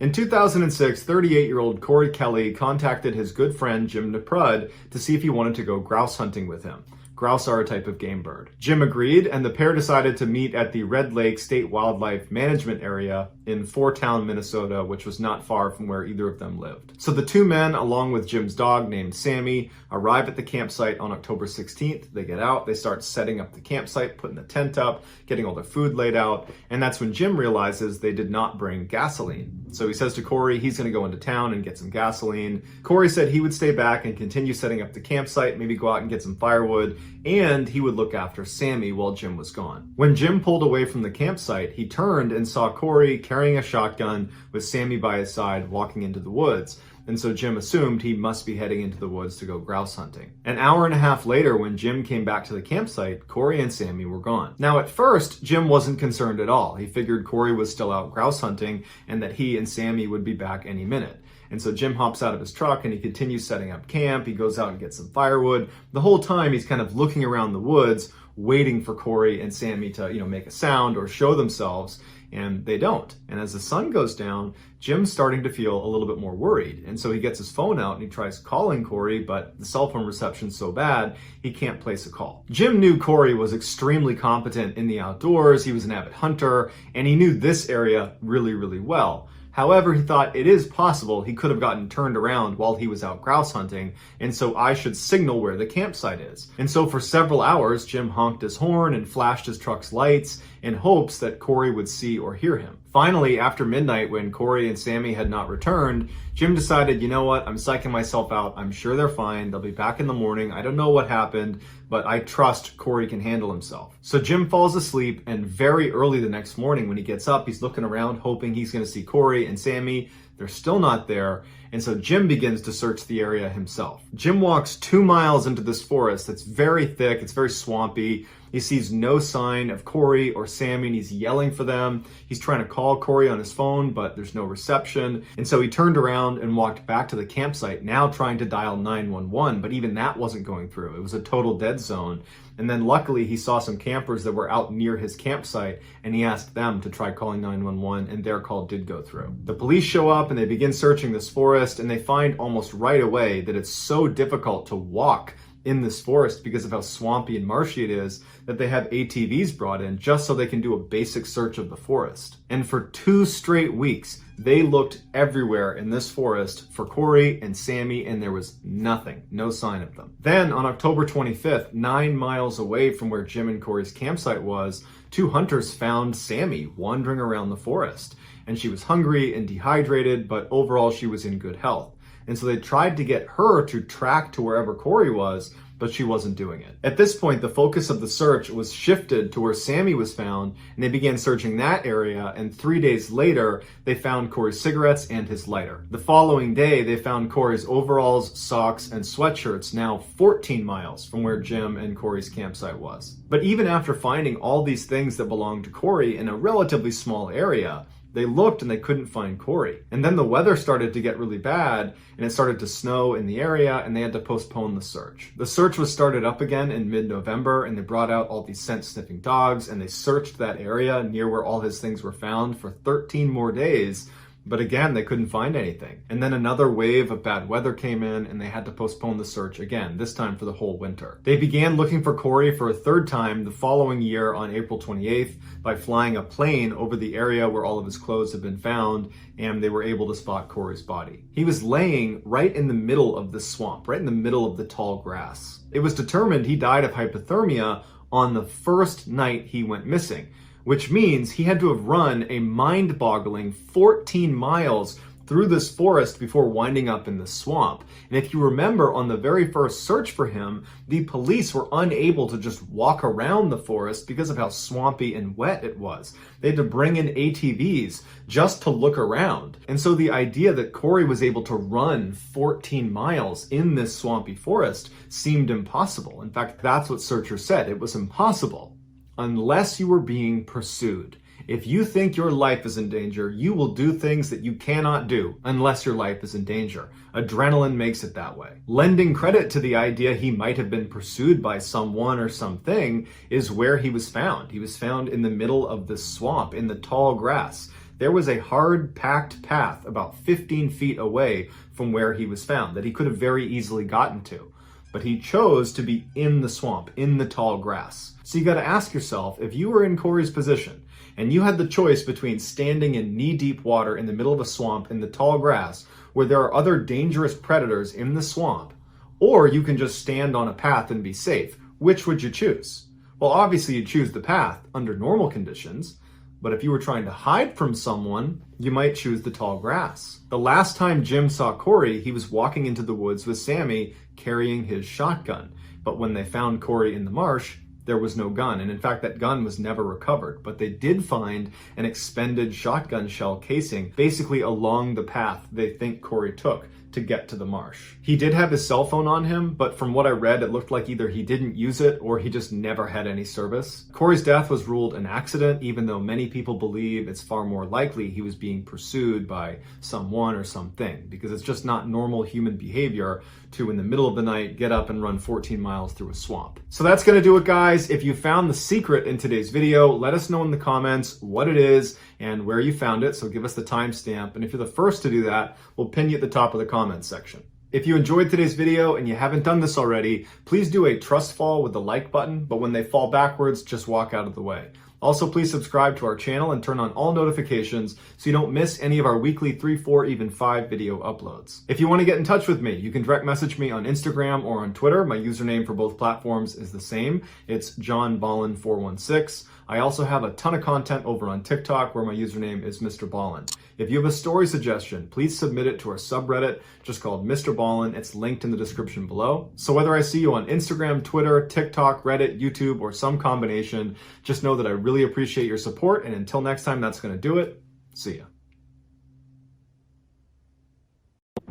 In 2006, 38-year-old Corey Kelly contacted his good friend Jim Naprud to see if he wanted to go grouse hunting with him. Grouse are a type of game bird. Jim agreed, and the pair decided to meet at the Red Lake State Wildlife Management Area in Fort Town, Minnesota, which was not far from where either of them lived. So the two men, along with Jim's dog named Sammy, arrive at the campsite on October 16th. They get out, they start setting up the campsite, putting the tent up, getting all their food laid out, and that's when Jim realizes they did not bring gasoline. So he says to Corey he's going to go into town and get some gasoline. Corey said he would stay back and continue setting up the campsite, maybe go out and get some firewood, and he would look after Sammy while Jim was gone. When Jim pulled away from the campsite, he turned and saw Corey carrying a shotgun with Sammy by his side walking into the woods. And so Jim assumed he must be heading into the woods to go grouse hunting. An hour and a half later, when Jim came back to the campsite, Corey and Sammy were gone. Now at first, Jim wasn't concerned at all. He figured Corey was still out grouse hunting and that he and Sammy would be back any minute. And so Jim hops out of his truck and he continues setting up camp. He goes out and gets some firewood. The whole time he's kind of looking around the woods, waiting for Corey and Sammy to, make a sound or show themselves, and they don't. And as the sun goes down, Jim's starting to feel a little bit more worried. And so he gets his phone out and he tries calling Corey, but the cell phone reception's so bad, he can't place a call. Jim knew Corey was extremely competent in the outdoors. He was an avid hunter, and he knew this area really, really well. However, he thought it is possible he could have gotten turned around while he was out grouse hunting, and so I should signal where the campsite is. And so for several hours, Jim honked his horn and flashed his truck's lights, in hopes that Corey would see or hear him. Finally, after midnight, when Corey and Sammy had not returned, Jim decided, you know what, I'm psyching myself out. I'm sure they're fine. They'll be back in the morning. I don't know what happened, but I trust Corey can handle himself. So Jim falls asleep, and very early the next morning when he gets up, he's looking around hoping he's going to see Corey and Sammy. They're still not there, and so Jim begins to search the area himself. Jim walks 2 miles into this forest that's very thick, it's very swampy. He sees no sign of Corey or Sammy, and he's yelling for them. He's trying to call Corey on his phone, but there's no reception. And so he turned around and walked back to the campsite, now trying to dial 911, but even that wasn't going through. It was a total dead zone. And then luckily he saw some campers that were out near his campsite, and he asked them to try calling 911, and their call did go through. The police show up and they begin searching this forest, and they find almost right away that it's so difficult to walk in this forest because of how swampy and marshy it is that they have ATVs brought in just so they can do a basic search of the forest. And for 2 straight weeks, they looked everywhere in this forest for Corey and Sammy, and there was nothing, no sign of them. Then on October 25th, 9 miles away from where Jim and Corey's campsite was, 2 hunters found Sammy wandering around the forest. And she was hungry and dehydrated, but overall she was in good health. And so they tried to get her to track to wherever Corey was, but she wasn't doing it. At this point, the focus of the search was shifted to where Sammy was found, and they began searching that area, and 3 days later, they found Corey's cigarettes and his lighter. The following day, they found Corey's overalls, socks, and sweatshirts, now 14 miles from where Jim and Corey's campsite was. But even after finding all these things that belonged to Corey in a relatively small area, they looked and they couldn't find Corey. And then the weather started to get really bad, and it started to snow in the area, and they had to postpone the search. The search was started up again in mid-November, and they brought out all these scent-sniffing dogs, and they searched that area near where all his things were found for 13 more days. But again, they couldn't find anything. And then another wave of bad weather came in, and they had to postpone the search again, this time for the whole winter. They began looking for Corey for a 3rd time the following year on April 28th by flying a plane over the area where all of his clothes had been found, and they were able to spot Corey's body. He was laying right in the middle of the swamp, right in the middle of the tall grass. It was determined he died of hypothermia on the 1st night he went missing, which means he had to have run a mind-boggling 14 miles through this forest before winding up in the swamp. And if you remember, on the very first search for him, the police were unable to just walk around the forest because of how swampy and wet it was. They had to bring in ATVs just to look around. And so the idea that Corey was able to run 14 miles in this swampy forest seemed impossible. In fact, that's what searchers said. It was impossible. Unless you were being pursued. If you think your life is in danger, you will do things that you cannot do unless your life is in danger. Adrenaline makes it that way. Lending credit to the idea he might have been pursued by someone or something is where he was found. He was found in the middle of the swamp, in the tall grass. There was a hard, packed path about 15 feet away from where he was found that he could have very easily gotten to. But he chose to be in the swamp, in the tall grass. So you got to ask yourself, if you were in Corey's position and you had the choice between standing in knee-deep water in the middle of a swamp in the tall grass where there are other dangerous predators in the swamp, or you can just stand on a path and be safe, which would you choose? Well, obviously you'd choose the path under normal conditions, but if you were trying to hide from someone, you might choose the tall grass. The last time Jim saw Corey, he was walking into the woods with Sammy carrying his shotgun. But when they found Corey in the marsh, there was no gun. And in fact, that gun was never recovered. But they did find an expended shotgun shell casing basically along the path they think Corey took to get to the marsh. He did have his cell phone on him, but from what I read, it looked like either he didn't use it or he just never had any service. Corey's death was ruled an accident, even though many people believe it's far more likely he was being pursued by someone or something, because it's just not normal human behavior to, in the middle of the night, get up and run 14 miles through a swamp. So that's gonna do it, guys. If you found the secret in today's video, let us know in the comments what it is and where you found it, so give us the timestamp. And if you're the first to do that, we'll pin you at the top of the comments section. If you enjoyed today's video and you haven't done this already, please do a trust fall with the like button, but when they fall backwards, just walk out of the way. Also, please subscribe to our channel and turn on all notifications so you don't miss any of our weekly 3, 4, even 5 video uploads. If you want to get in touch with me, you can direct message me on Instagram or on Twitter. My username for both platforms is the same. It's johnballen416. I also have a ton of content over on TikTok where my username is Mr. Ballen. If you have a story suggestion, please submit it to our subreddit just called Mr. Ballen. It's linked in the description below. So whether I see you on Instagram, Twitter, TikTok, Reddit, YouTube, or some combination, just know that I really appreciate your support. And until next time, that's going to do it. See ya.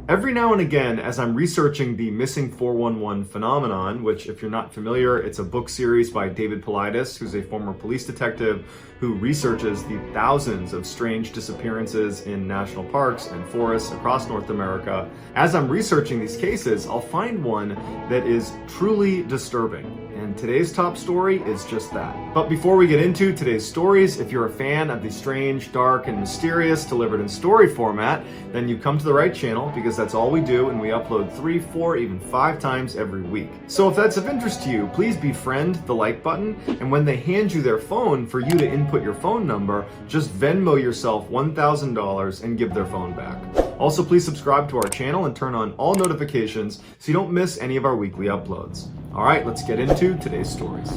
Every now and again, as I'm researching the missing 411 phenomenon, which if you're not familiar, it's a book series by David Paulides, who's a former police detective who researches the thousands of strange disappearances in national parks and forests across North America. As I'm researching these cases, I'll find one that is truly disturbing. And today's top story is just that. But before we get into today's stories, if you're a fan of the strange, dark, and mysterious delivered in story format, then you come to the right channel because that's all we do, and we upload 3, 4, even 5 times every week. So if that's of interest to you, please befriend the like button, and when they hand you their phone for you to input your phone number, just Venmo yourself $1,000 and give their phone back. Also, please subscribe to our channel and turn on all notifications so you don't miss any of our weekly uploads. All right, let's get into today's stories.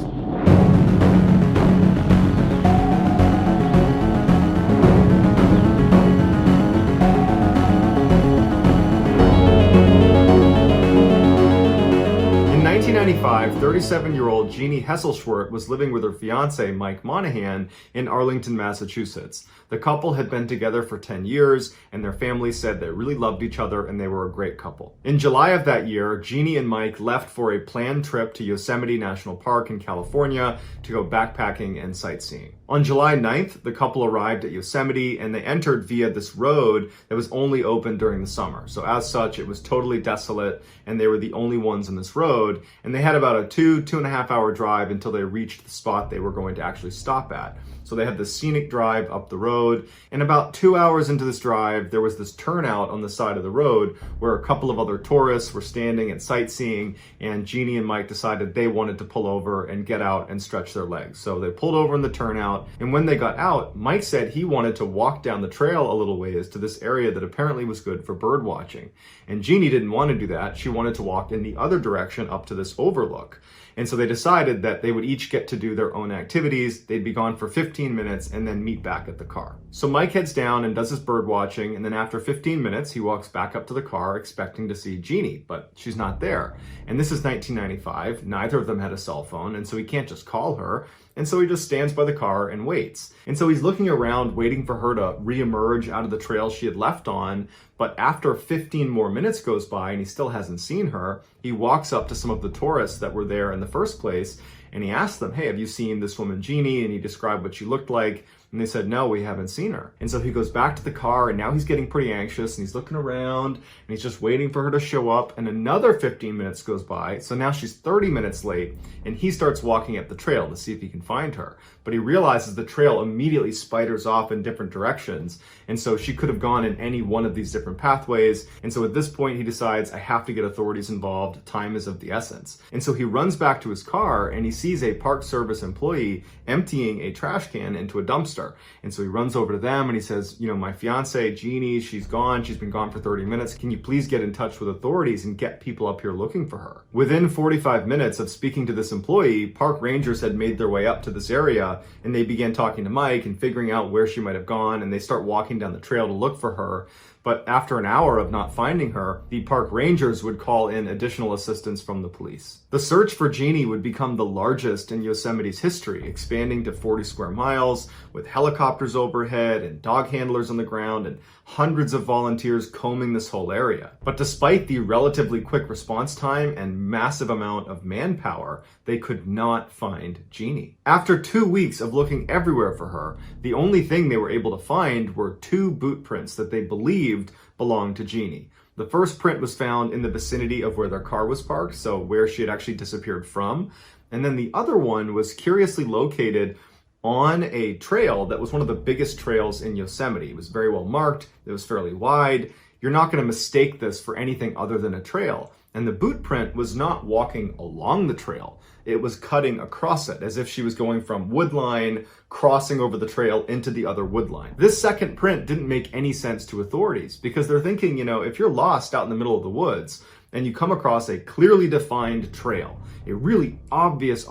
In 1995, 37-year-old Jeannie Hesselschwert was living with her fiancé, Mike Monahan, in Arlington, Massachusetts. The couple had been together for 10 years, and their family said they really loved each other and they were a great couple. In July of that year, Jeannie and Mike left for a planned trip to Yosemite National Park in California to go backpacking and sightseeing. On July 9th, the couple arrived at Yosemite and they entered via this road that was only open during the summer. So as such, it was totally desolate and they were the only ones in this road. And they had about a 2.5 hour drive until they reached the spot they were going to actually stop at. So they had this scenic drive up the road, and about 2 hours into this drive, there was this turnout on the side of the road where a couple of other tourists were standing and sightseeing, and Jeannie and Mike decided they wanted to pull over and get out and stretch their legs. So they pulled over in the turnout, and when they got out, Mike said he wanted to walk down the trail a little ways to this area that apparently was good for bird watching. And Jeannie didn't want to do that. She wanted to walk in the other direction up to this overlook. And so they decided that they would each get to do their own activities. They'd be gone for 15 minutes and then meet back at the car. So Mike heads down and does his bird watching. And then after 15 minutes, he walks back up to the car expecting to see Jeannie, but she's not there. And this is 1995. Neither of them had a cell phone. And so he can't just call her. And so he just stands by the car and waits. And so he's looking around, waiting for her to reemerge out of the trail she had left on. But after 15 more minutes goes by and he still hasn't seen her, he walks up to some of the tourists that were there in the first place. And he asked them, hey, have you seen this woman Jeannie? And he described what she looked like. And they said, no, we haven't seen her. And so he goes back to the car and now he's getting pretty anxious and he's looking around and he's just waiting for her to show up. And another 15 minutes goes by. So now she's 30 minutes late and he starts walking up the trail to see if he can find her. But he realizes the trail immediately spiders off in different directions. And so she could have gone in any one of these different pathways. And so at this point, he decides, I have to get authorities involved. Time is of the essence. And so he runs back to his car and he sees a Park Service employee emptying a trash can into a dumpster. And so he runs over to them and he says, you know, my fiance, Jeannie, she's gone. She's been gone for 30 minutes. Can you please get in touch with authorities and get people up here looking for her? Within 45 minutes of speaking to this employee, park rangers had made their way up to this area and they began talking to Mike and figuring out where she might have gone, and they start walking down the trail to look for her. But after an hour of not finding her, the park rangers would call in additional assistance from the police. The search for Jeannie would become the largest in Yosemite's history, expanding to 40 square miles, with helicopters overhead and dog handlers on the ground and hundreds of volunteers combing this whole area. But despite the relatively quick response time and massive amount of manpower, they could not find Jeannie. After 2 weeks of looking everywhere for her, the only thing they were able to find were 2 boot prints that they believed belonged to Jeannie. The first print was found in the vicinity of where their car was parked, so where she had actually disappeared from. And then the other one was curiously located on a trail that was one of the biggest trails in Yosemite. It was very well marked, it was fairly wide. You're not going to mistake this for anything other than a trail. And the boot print was not walking along the trail. It was cutting across it, as if she was going from wood line, crossing over the trail into the other wood line. This second print didn't make any sense to authorities because they're thinking, if you're lost out in the middle of the woods and you come across a clearly defined trail, a really obvious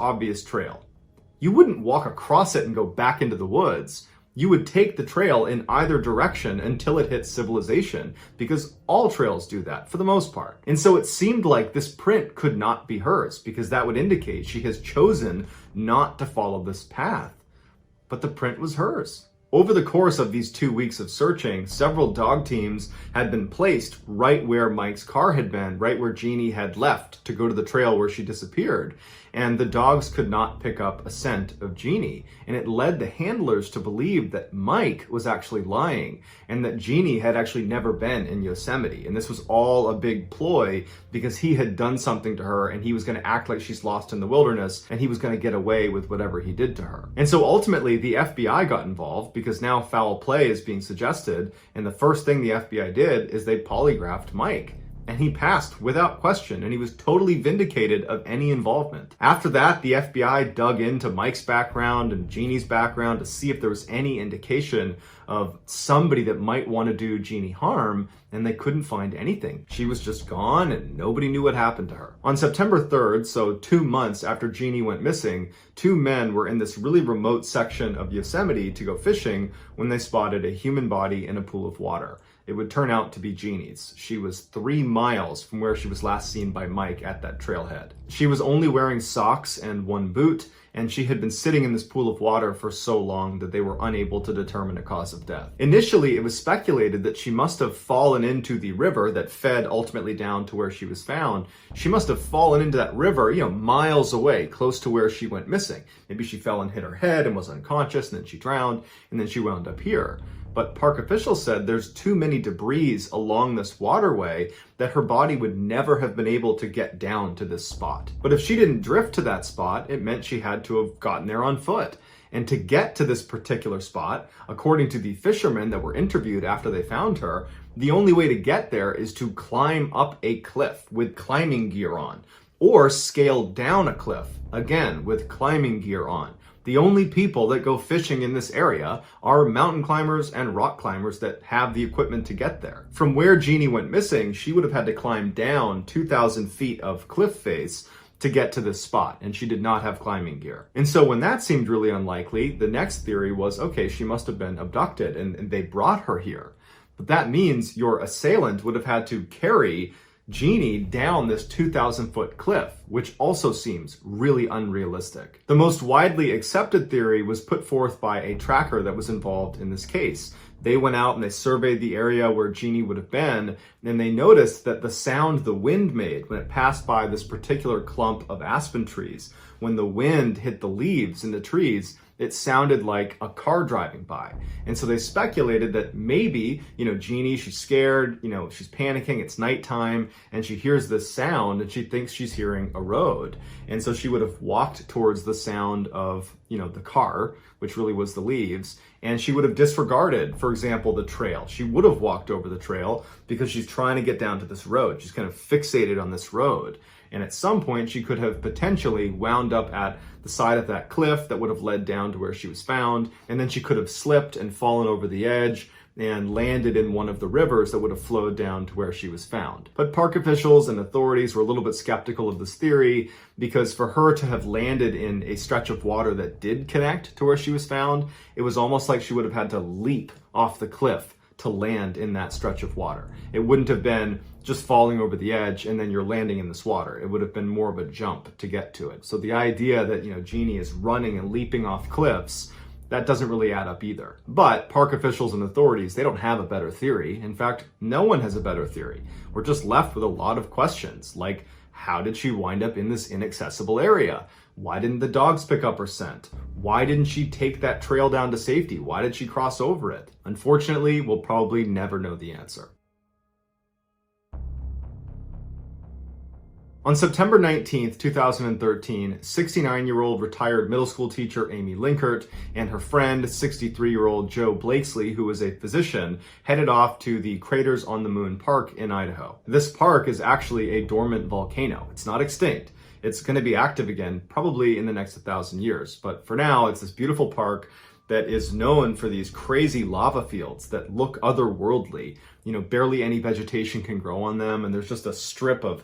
trail, you wouldn't walk across it and go back into the woods. You would take the trail in either direction until it hits civilization, because all trails do that for the most part. And so it seemed like this print could not be hers, because that would indicate she has chosen not to follow this path. But the print was hers. Over the course of these 2 weeks of searching, several dog teams had been placed right where Mike's car had been, right where Jeannie had left to go to the trail where she disappeared. And the dogs could not pick up a scent of Jeannie. And it led the handlers to believe that Mike was actually lying and that Jeannie had actually never been in Yosemite. And this was all a big ploy because he had done something to her and he was going to act like she's lost in the wilderness and he was going to get away with whatever he did to her. And so ultimately the FBI got involved because now foul play is being suggested. And the first thing the FBI did is they polygraphed Mike. And he passed without question, and he was totally vindicated of any involvement. After that, the FBI dug into Mike's background and Jeannie's background to see if there was any indication of somebody that might want to do Jeannie harm, and they couldn't find anything. She was just gone, and nobody knew what happened to her. On September 3rd, so 2 months after Jeannie went missing, 2 men were in this really remote section of Yosemite to go fishing when they spotted a human body in a pool of water. It would turn out to be Jeannie's. She was 3 miles from where she was last seen by Mike at that trailhead. She was only wearing socks and 1 boot, and she had been sitting in this pool of water for so long that they were unable to determine a cause of death. Initially, it was speculated that she must have fallen into the river that fed ultimately down to where she was found. She must have fallen into that river, miles away, close to where she went missing. Maybe she fell and hit her head and was unconscious, and then she drowned, and then she wound up here. But park officials said there's too many debris along this waterway that her body would never have been able to get down to this spot. But if she didn't drift to that spot, it meant she had to have gotten there on foot. And to get to this particular spot, according to the fishermen that were interviewed after they found her, the only way to get there is to climb up a cliff with climbing gear on, or scale down a cliff, again, with climbing gear on. The only people that go fishing in this area are mountain climbers and rock climbers that have the equipment to get there. From where Jeannie went missing, she would have had to climb down 2,000 feet of cliff face to get to this spot, and she did not have climbing gear. And so when that seemed really unlikely, the next theory was, okay, she must have been abducted and they brought her here. But that means your assailant would have had to carry Jeannie down this 2,000-foot cliff, which also seems really unrealistic. The most widely accepted theory was put forth by a tracker that was involved in this case. They went out and they surveyed the area where Jeannie would have been, and they noticed that the sound the wind made when it passed by this particular clump of aspen trees, when the wind hit the leaves in the trees, it sounded like a car driving by. And so they speculated that maybe, Jeannie, she's scared, she's panicking, it's nighttime, and she hears this sound and she thinks she's hearing a road. And so she would have walked towards the sound of, the car, which really was the leaves, and she would have disregarded, for example, the trail. She would have walked over the trail because she's trying to get down to this road. She's kind of fixated on this road. And at some point, she could have potentially wound up at the side of that cliff that would have led down to where she was found. And then she could have slipped and fallen over the edge and landed in one of the rivers that would have flowed down to where she was found. But park officials and authorities were a little bit skeptical of this theory because for her to have landed in a stretch of water that did connect to where she was found, it was almost like she would have had to leap off the cliff to land in that stretch of water. It wouldn't have been just falling over the edge and then you're landing in this water. It would have been more of a jump to get to it. So the idea that, Jeannie is running and leaping off cliffs, that doesn't really add up either. But park officials and authorities, they don't have a better theory. In fact, no one has a better theory. We're just left with a lot of questions, like how did she wind up in this inaccessible area? Why didn't the dogs pick up her scent? Why didn't she take that trail down to safety? Why did she cross over it? Unfortunately, we'll probably never know the answer. On September 19th, 2013, 69-year-old retired middle school teacher Amy Linkert and her friend, 63-year-old Joe Blakesley, who was a physician, headed off to the Craters on the Moon Park in Idaho. This park is actually a dormant volcano. It's not extinct. It's going to be active again, probably in the next 1,000 years. But for now, it's this beautiful park that is known for these crazy lava fields that look otherworldly. You know, barely any vegetation can grow on them, and there's just a strip of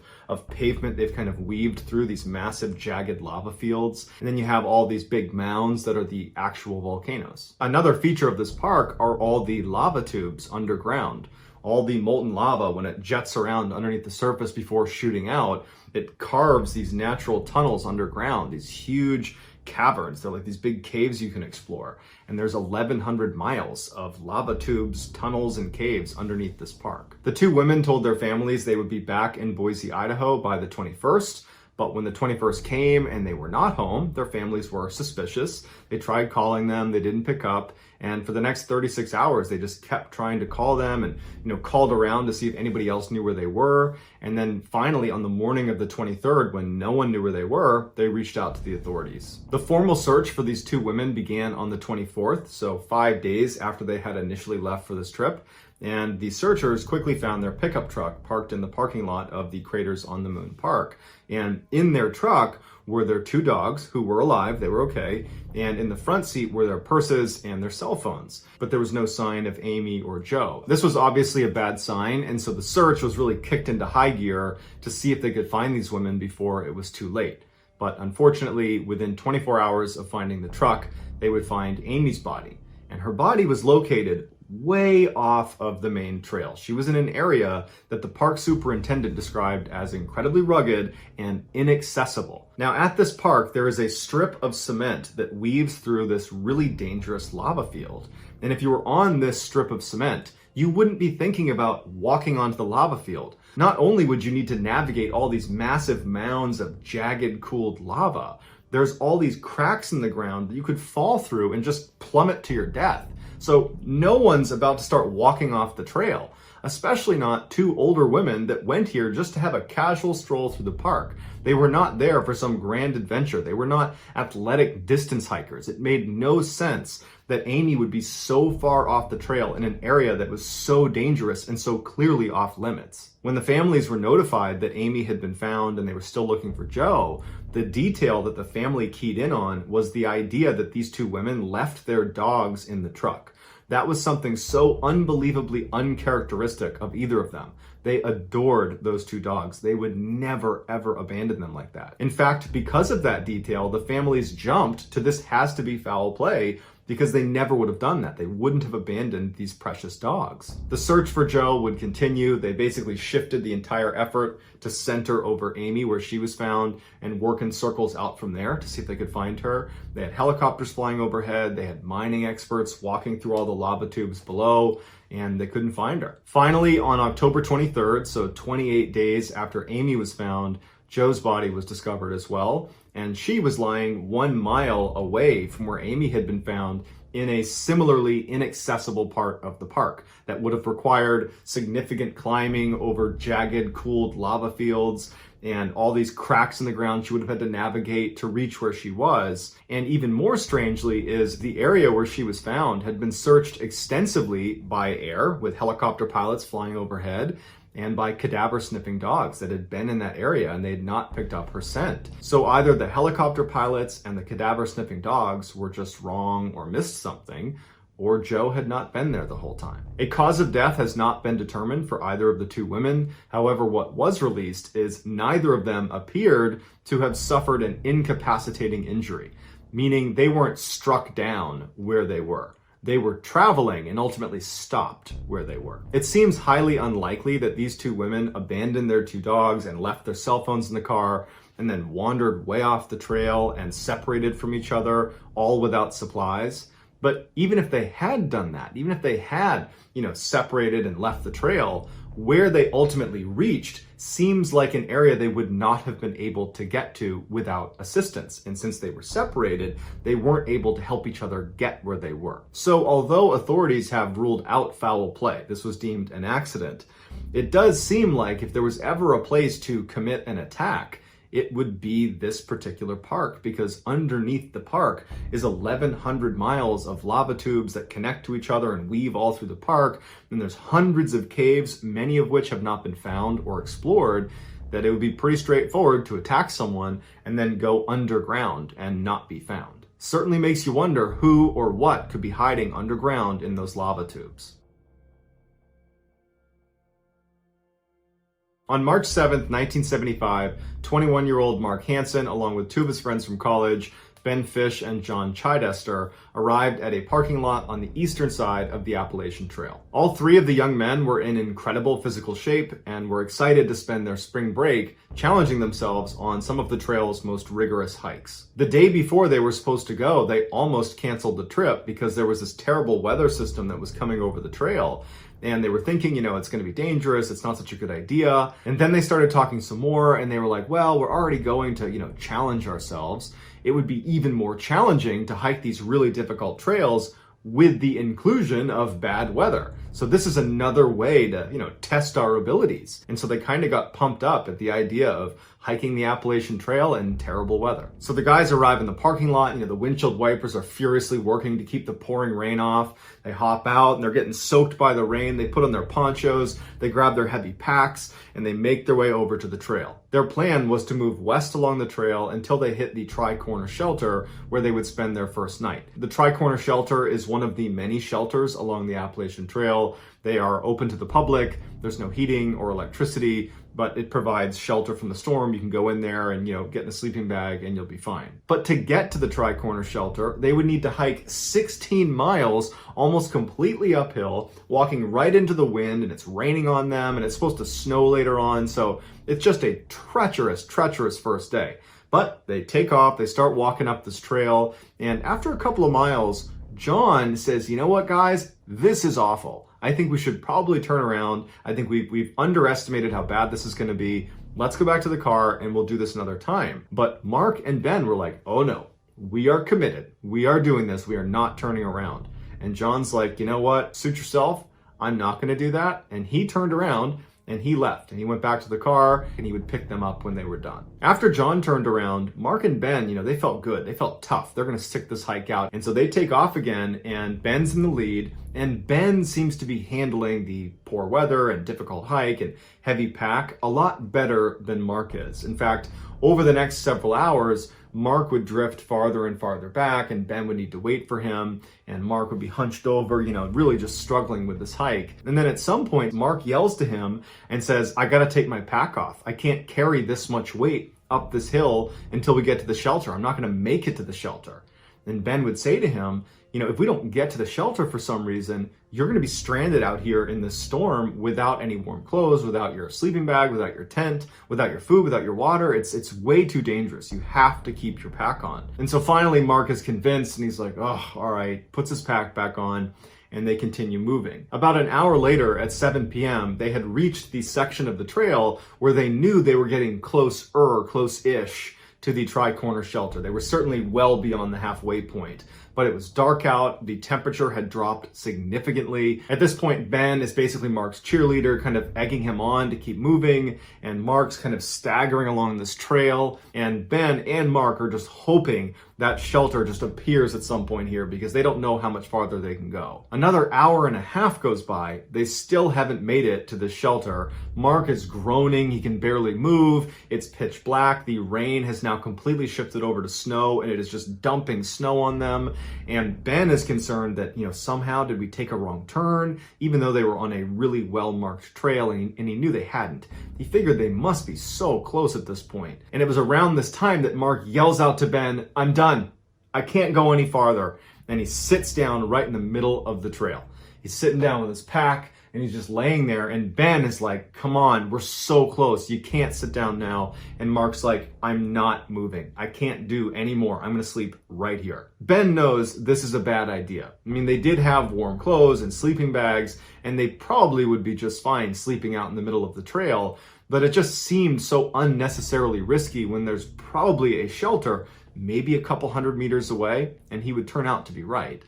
pavement they've kind of weaved through these massive jagged lava fields. And then you have all these big mounds that are the actual volcanoes. Another feature of this park are all the lava tubes underground. All the molten lava, when it jets around underneath the surface before shooting out, it carves these natural tunnels underground, these huge caverns. They're like these big caves you can explore. And there's 1,100 miles of lava tubes, tunnels, and caves underneath this park. The two women told their families they would be back in Boise, Idaho by the 21st. But when the 21st came and they were not home, their families were suspicious. They tried calling them, they didn't pick up. And for the next 36 hours, they just kept trying to call them and, called around to see if anybody else knew where they were. And then finally, on the morning of the 23rd, when no one knew where they were, they reached out to the authorities. The formal search for these two women began on the 24th, so 5 days after they had initially left for this trip. And the searchers quickly found their pickup truck parked in the parking lot of the Craters on the Moon Park. And in their truck were their two dogs, who were alive, they were okay, and in the front seat were their purses and their cell phones. But there was no sign of Amy or Joe. This was obviously a bad sign, and so the search was really kicked into high gear to see if they could find these women before it was too late. But unfortunately, within 24 hours of finding the truck, they would find Amy's body. And her body was located way off of the main trail. She was in an area that the park superintendent described as incredibly rugged and inaccessible. Now, at this park, there is a strip of cement that weaves through this really dangerous lava field. And if you were on this strip of cement, you wouldn't be thinking about walking onto the lava field. Not only would you need to navigate all these massive mounds of jagged, cooled lava, there's all these cracks in the ground that you could fall through and just plummet to your death. So no one's about to start walking off the trail, especially not two older women that went here just to have a casual stroll through the park. They were not there for some grand adventure. They were not athletic distance hikers. It made no sense that Amy would be so far off the trail in an area that was so dangerous and so clearly off limits. When the families were notified that Amy had been found and they were still looking for Joe, the detail that the family keyed in on was the idea that these two women left their dogs in the truck. That was something so unbelievably uncharacteristic of either of them. They adored those two dogs. They would never, ever abandon them like that. In fact, because of that detail, the families jumped to this has to be foul play because they never would have done that. They wouldn't have abandoned these precious dogs. The search for Joe would continue. They basically shifted the entire effort to center over Amy, where she was found, and work in circles out from there to see if they could find her. They had helicopters flying overhead. They had mining experts walking through all the lava tubes below, and they couldn't find her. Finally, on October 23rd, so 28 days after Amy was found, Joe's body was discovered as well, and she was lying 1 mile away from where Amy had been found in a similarly inaccessible part of the park that would have required significant climbing over jagged, cooled lava fields and all these cracks in the ground she would have had to navigate to reach where she was. And even more strangely is the area where she was found had been searched extensively by air, with helicopter pilots flying overhead, and by cadaver-sniffing dogs that had been in that area, and they had not picked up her scent. So either the helicopter pilots and the cadaver-sniffing dogs were just wrong or missed something, or Joe had not been there the whole time. A cause of death has not been determined for either of the two women. However, what was released is neither of them appeared to have suffered an incapacitating injury, meaning they weren't struck down where they were. They were traveling and ultimately stopped where they were. It seems highly unlikely that these two women abandoned their two dogs and left their cell phones in the car and then wandered way off the trail and separated from each other, all without supplies. But even if they had done that, even if they had, separated and left the trail, where they ultimately reached seems like an area they would not have been able to get to without assistance. And since they were separated, they weren't able to help each other get where they were. So although authorities have ruled out foul play, this was deemed an accident, It does seem like if there was ever a place to commit an attack, it would be this particular park, because underneath the park is 1,100 miles of lava tubes that connect to each other and weave all through the park. And there's hundreds of caves, many of which have not been found or explored, that it would be pretty straightforward to attack someone and then go underground and not be found. Certainly makes you wonder who or what could be hiding underground in those lava tubes. On March 7th, 1975, 21-year-old Mark Hansen, along with two of his friends from college, Ben Fish and John Chidester, arrived at a parking lot on the eastern side of the Appalachian Trail. All three of the young men were in incredible physical shape and were excited to spend their spring break challenging themselves on some of the trail's most rigorous hikes. The day before they were supposed to go, they almost canceled the trip because there was this terrible weather system that was coming over the trail. And they were thinking, it's going to be dangerous. It's not such a good idea. And then they started talking some more and they were like, well, we're already going to, challenge ourselves. It would be even more challenging to hike these really difficult trails with the inclusion of bad weather. So this is another way to, test our abilities. And so they kind of got pumped up at the idea of hiking the Appalachian Trail in terrible weather. So the guys arrive in the parking lot, the windshield wipers are furiously working to keep the pouring rain off. They hop out and they're getting soaked by the rain. They put on their ponchos, they grab their heavy packs, and they make their way over to the trail. Their plan was to move west along the trail until they hit the Tri-Corner Shelter, where they would spend their first night. The Tri-Corner Shelter is one of the many shelters along the Appalachian Trail. They are open to the public. There's no heating or electricity, but it provides shelter from the storm. You can go in there and, get in a sleeping bag and you'll be fine. But to get to the Tri-Corner Shelter, they would need to hike 16 miles, almost completely uphill, walking right into the wind, and it's raining on them, and it's supposed to snow later on. So it's just a treacherous first day. But they take off, they start walking up this trail, and after a couple of miles, John says, you know what, guys, this is awful. I think we should probably turn around. I think we've underestimated how bad this is going to be. Let's go back to the car and we'll do this another time. But Mark and Ben were like, oh no, we are committed. We are doing this. We are not turning around. And John's like, you know what? Suit yourself. I'm not going to do that. And he turned around and he left and he went back to the car and he would pick them up when they were done. After John turned around, Mark and Ben, they felt good. They felt tough. They're going to stick this hike out. And so they take off again, and Ben's in the lead, and Ben seems to be handling the poor weather and difficult hike and heavy pack a lot better than Mark is. In fact, over the next several hours, Mark would drift farther and farther back, and Ben would need to wait for him, and Mark would be hunched over, really just struggling with this hike. And then at some point, Mark yells to him and says, I gotta take my pack off. I can't carry this much weight up this hill until we get to the shelter. I'm not gonna make it to the shelter. And Ben would say to him, if we don't get to the shelter for some reason, you're going to be stranded out here in this storm without any warm clothes, without your sleeping bag, without your tent, without your food, without your water. It's way too dangerous. You have to keep your pack on. And so finally, Mark is convinced and he's like, oh, all right, puts his pack back on, and they continue moving. About an hour later at 7 p.m., they had reached the section of the trail where they knew they were getting close-ish to the Tri-Corner Shelter. They were certainly well beyond the halfway point. But it was dark out, the temperature had dropped significantly. At this point, Ben is basically Mark's cheerleader, kind of egging him on to keep moving, and Mark's kind of staggering along this trail, and Ben and Mark are just hoping that shelter just appears at some point here because they don't know how much farther they can go. Another hour and a half goes by. They still haven't made it to the shelter. Mark is groaning. He can barely move. It's pitch black. The rain has now completely shifted over to snow, and it is just dumping snow on them. And Ben is concerned that, somehow did we take a wrong turn, even though they were on a really well-marked trail, and he knew they hadn't. He figured they must be so close at this point. And it was around this time that Mark yells out to Ben, I'm done. I can't go any farther. And he sits down right in the middle of the trail. He's sitting down with his pack and he's just laying there. And Ben is like, come on, we're so close. You can't sit down now. And Mark's like, I'm not moving. I can't do any more. I'm going to sleep right here. Ben knows this is a bad idea. I mean, they did have warm clothes and sleeping bags, and they probably would be just fine sleeping out in the middle of the trail. But it just seemed so unnecessarily risky when there's probably a shelter maybe a couple hundred meters away, and he would turn out to be right.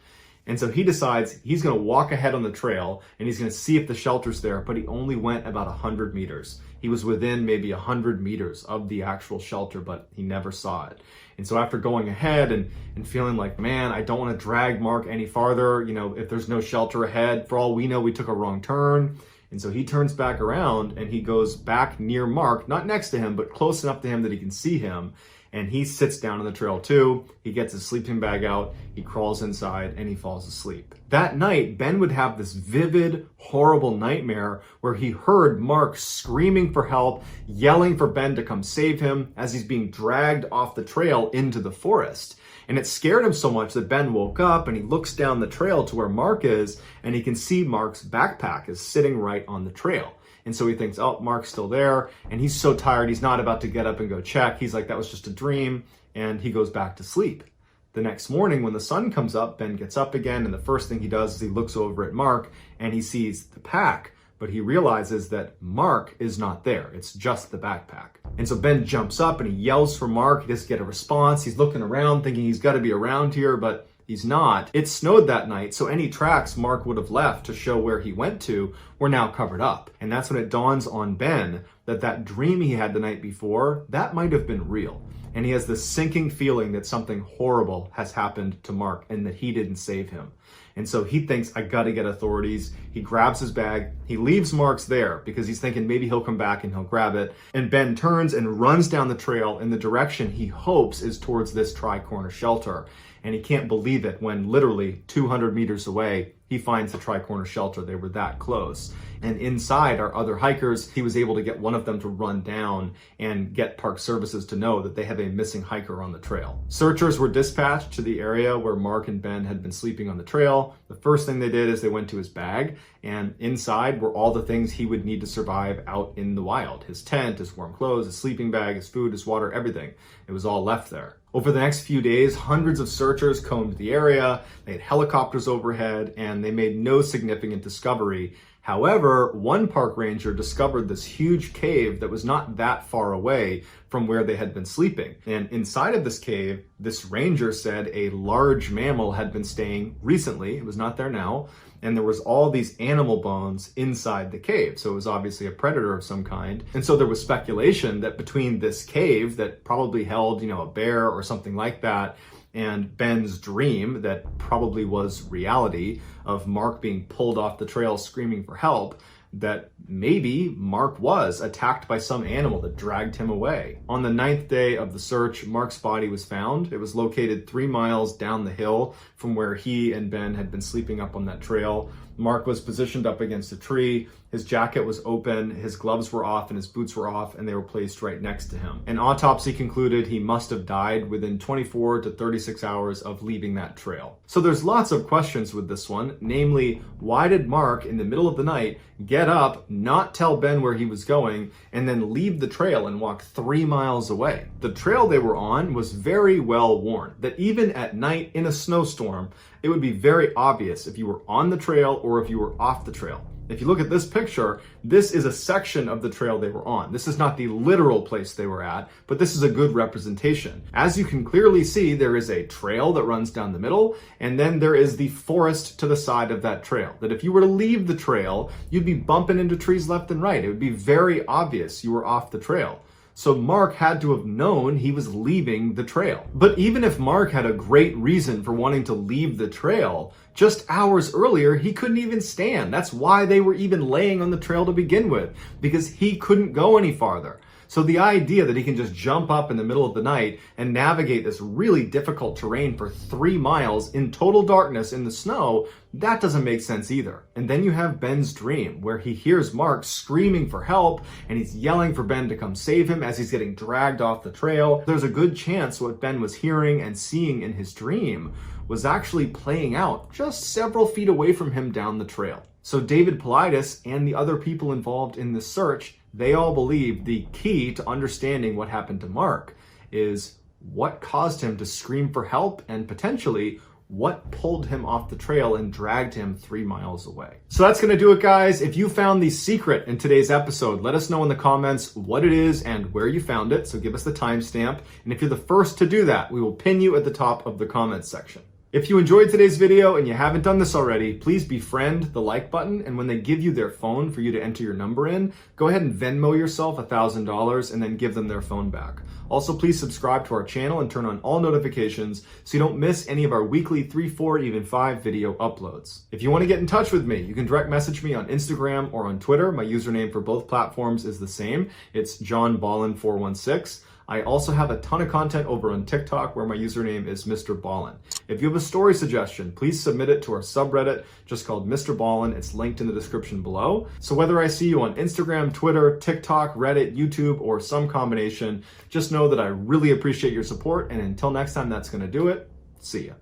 And so he decides he's going to walk ahead on the trail and he's going to see if the shelter's there, but he only went about 100 meters. He was within maybe 100 meters of the actual shelter, but he never saw it. And so after going ahead and feeling like, man, I don't want to drag Mark any farther, if there's no shelter ahead, for all we know, we took a wrong turn. And so he turns back around and he goes back near Mark, not next to him, but close enough to him that he can see him. And he sits down on the trail too. He gets his sleeping bag out, he crawls inside, and he falls asleep. That night, Ben would have this vivid, horrible nightmare where he heard Mark screaming for help, yelling for Ben to come save him as he's being dragged off the trail into the forest. And it scared him so much that Ben woke up and he looks down the trail to where Mark is, and he can see Mark's backpack is sitting right on the trail. And so he thinks, oh, Mark's still there. And he's so tired, he's not about to get up and go check. He's like, that was just a dream. And he goes back to sleep. The next morning, when the sun comes up, Ben gets up again. And the first thing he does is he looks over at Mark and he sees the pack. But he realizes that Mark is not there. It's just the backpack. And so Ben jumps up and he yells for Mark. He doesn't get a response. He's looking around thinking he's got to be around here, but he's not. It snowed that night, so any tracks Mark would have left to show where he went to were now covered up. And that's when it dawns on Ben that that dream he had the night before, that might have been real. And he has this sinking feeling that something horrible has happened to Mark and that he didn't save him. And so he thinks, I gotta get authorities. He grabs his bag. He leaves Mark's there because he's thinking maybe he'll come back and he'll grab it. And Ben turns and runs down the trail in the direction he hopes is towards this tri-corner shelter. And he can't believe it when literally 200 meters away, he finds the tri-corner shelter. They were that close. And inside are other hikers. He was able to get one of them to run down and get Park Services to know that they have a missing hiker on the trail. Searchers were dispatched to the area where Mark and Ben had been sleeping on the trail. The first thing they did is they went to his bag, and inside were all the things he would need to survive out in the wild. His tent, his warm clothes, his sleeping bag, his food, his water, everything. It was all left there. Over the next few days, hundreds of searchers combed the area. They had helicopters overhead, and they made no significant discovery. However, one park ranger discovered this huge cave that was not that far away from where they had been sleeping. And inside of this cave, this ranger said a large mammal had been staying recently. It was not there now. And there was all these animal bones inside the cave. So it was obviously a predator of some kind. And so there was speculation that between this cave that probably held, a bear or something like that, and Ben's dream that probably was reality of Mark being pulled off the trail screaming for help, that maybe Mark was attacked by some animal that dragged him away. On the 9th day of the search, Mark's body was found. It was located 3 miles down the hill from where he and Ben had been sleeping up on that trail. Mark was positioned up against a tree. His jacket was open, his gloves were off, and his boots were off, and they were placed right next to him. An autopsy concluded he must have died within 24 to 36 hours of leaving that trail. So there's lots of questions with this one, namely, why did Mark, in the middle of the night, get up, not tell Ben where he was going, and then leave the trail and walk 3 miles away? The trail they were on was very well worn, that even at night in a snowstorm, it would be very obvious if you were on the trail or if you were off the trail. If you look at this picture, this is a section of the trail they were on. This is not the literal place they were at, but this is a good representation. As you can clearly see, there is a trail that runs down the middle, and then there is the forest to the side of that trail. That if you were to leave the trail, you'd be bumping into trees left and right. It would be very obvious you were off the trail. So Mark had to have known he was leaving the trail. But even if Mark had a great reason for wanting to leave the trail, just hours earlier, he couldn't even stand. That's why they were even laying on the trail to begin with, because he couldn't go any farther. So the idea that he can just jump up in the middle of the night and navigate this really difficult terrain for 3 miles in total darkness in the snow, that doesn't make sense either. And then you have Ben's dream, where he hears Mark screaming for help, and he's yelling for Ben to come save him as he's getting dragged off the trail. There's a good chance what Ben was hearing and seeing in his dream was actually playing out just several feet away from him down the trail. So David Paulides and the other people involved in this search, they all believe the key to understanding what happened to Mark is what caused him to scream for help, and potentially what pulled him off the trail and dragged him 3 miles away. So that's gonna do it, guys. If you found the secret in today's episode, let us know in the comments what it is and where you found it. So give us the timestamp. And if you're the first to do that, we will pin you at the top of the comments section. If you enjoyed today's video and you haven't done this already, please befriend the like button, and when they give you their phone for you to enter your number in, go ahead and Venmo yourself $1,000 and then give them their phone back. Also, please subscribe to our channel and turn on all notifications so you don't miss any of our weekly 3, 4, even 5 video uploads. If you want to get in touch with me, you can direct message me on Instagram or on Twitter. My username for both platforms is the same. It's JohnBallen416. I also have a ton of content over on TikTok where my username is Mr. Ballen. If you have a story suggestion, please submit it to our subreddit just called Mr. Ballen. It's linked in the description below. So whether I see you on Instagram, Twitter, TikTok, Reddit, YouTube, or some combination, just know that I really appreciate your support. And until next time, that's going to do it. See ya.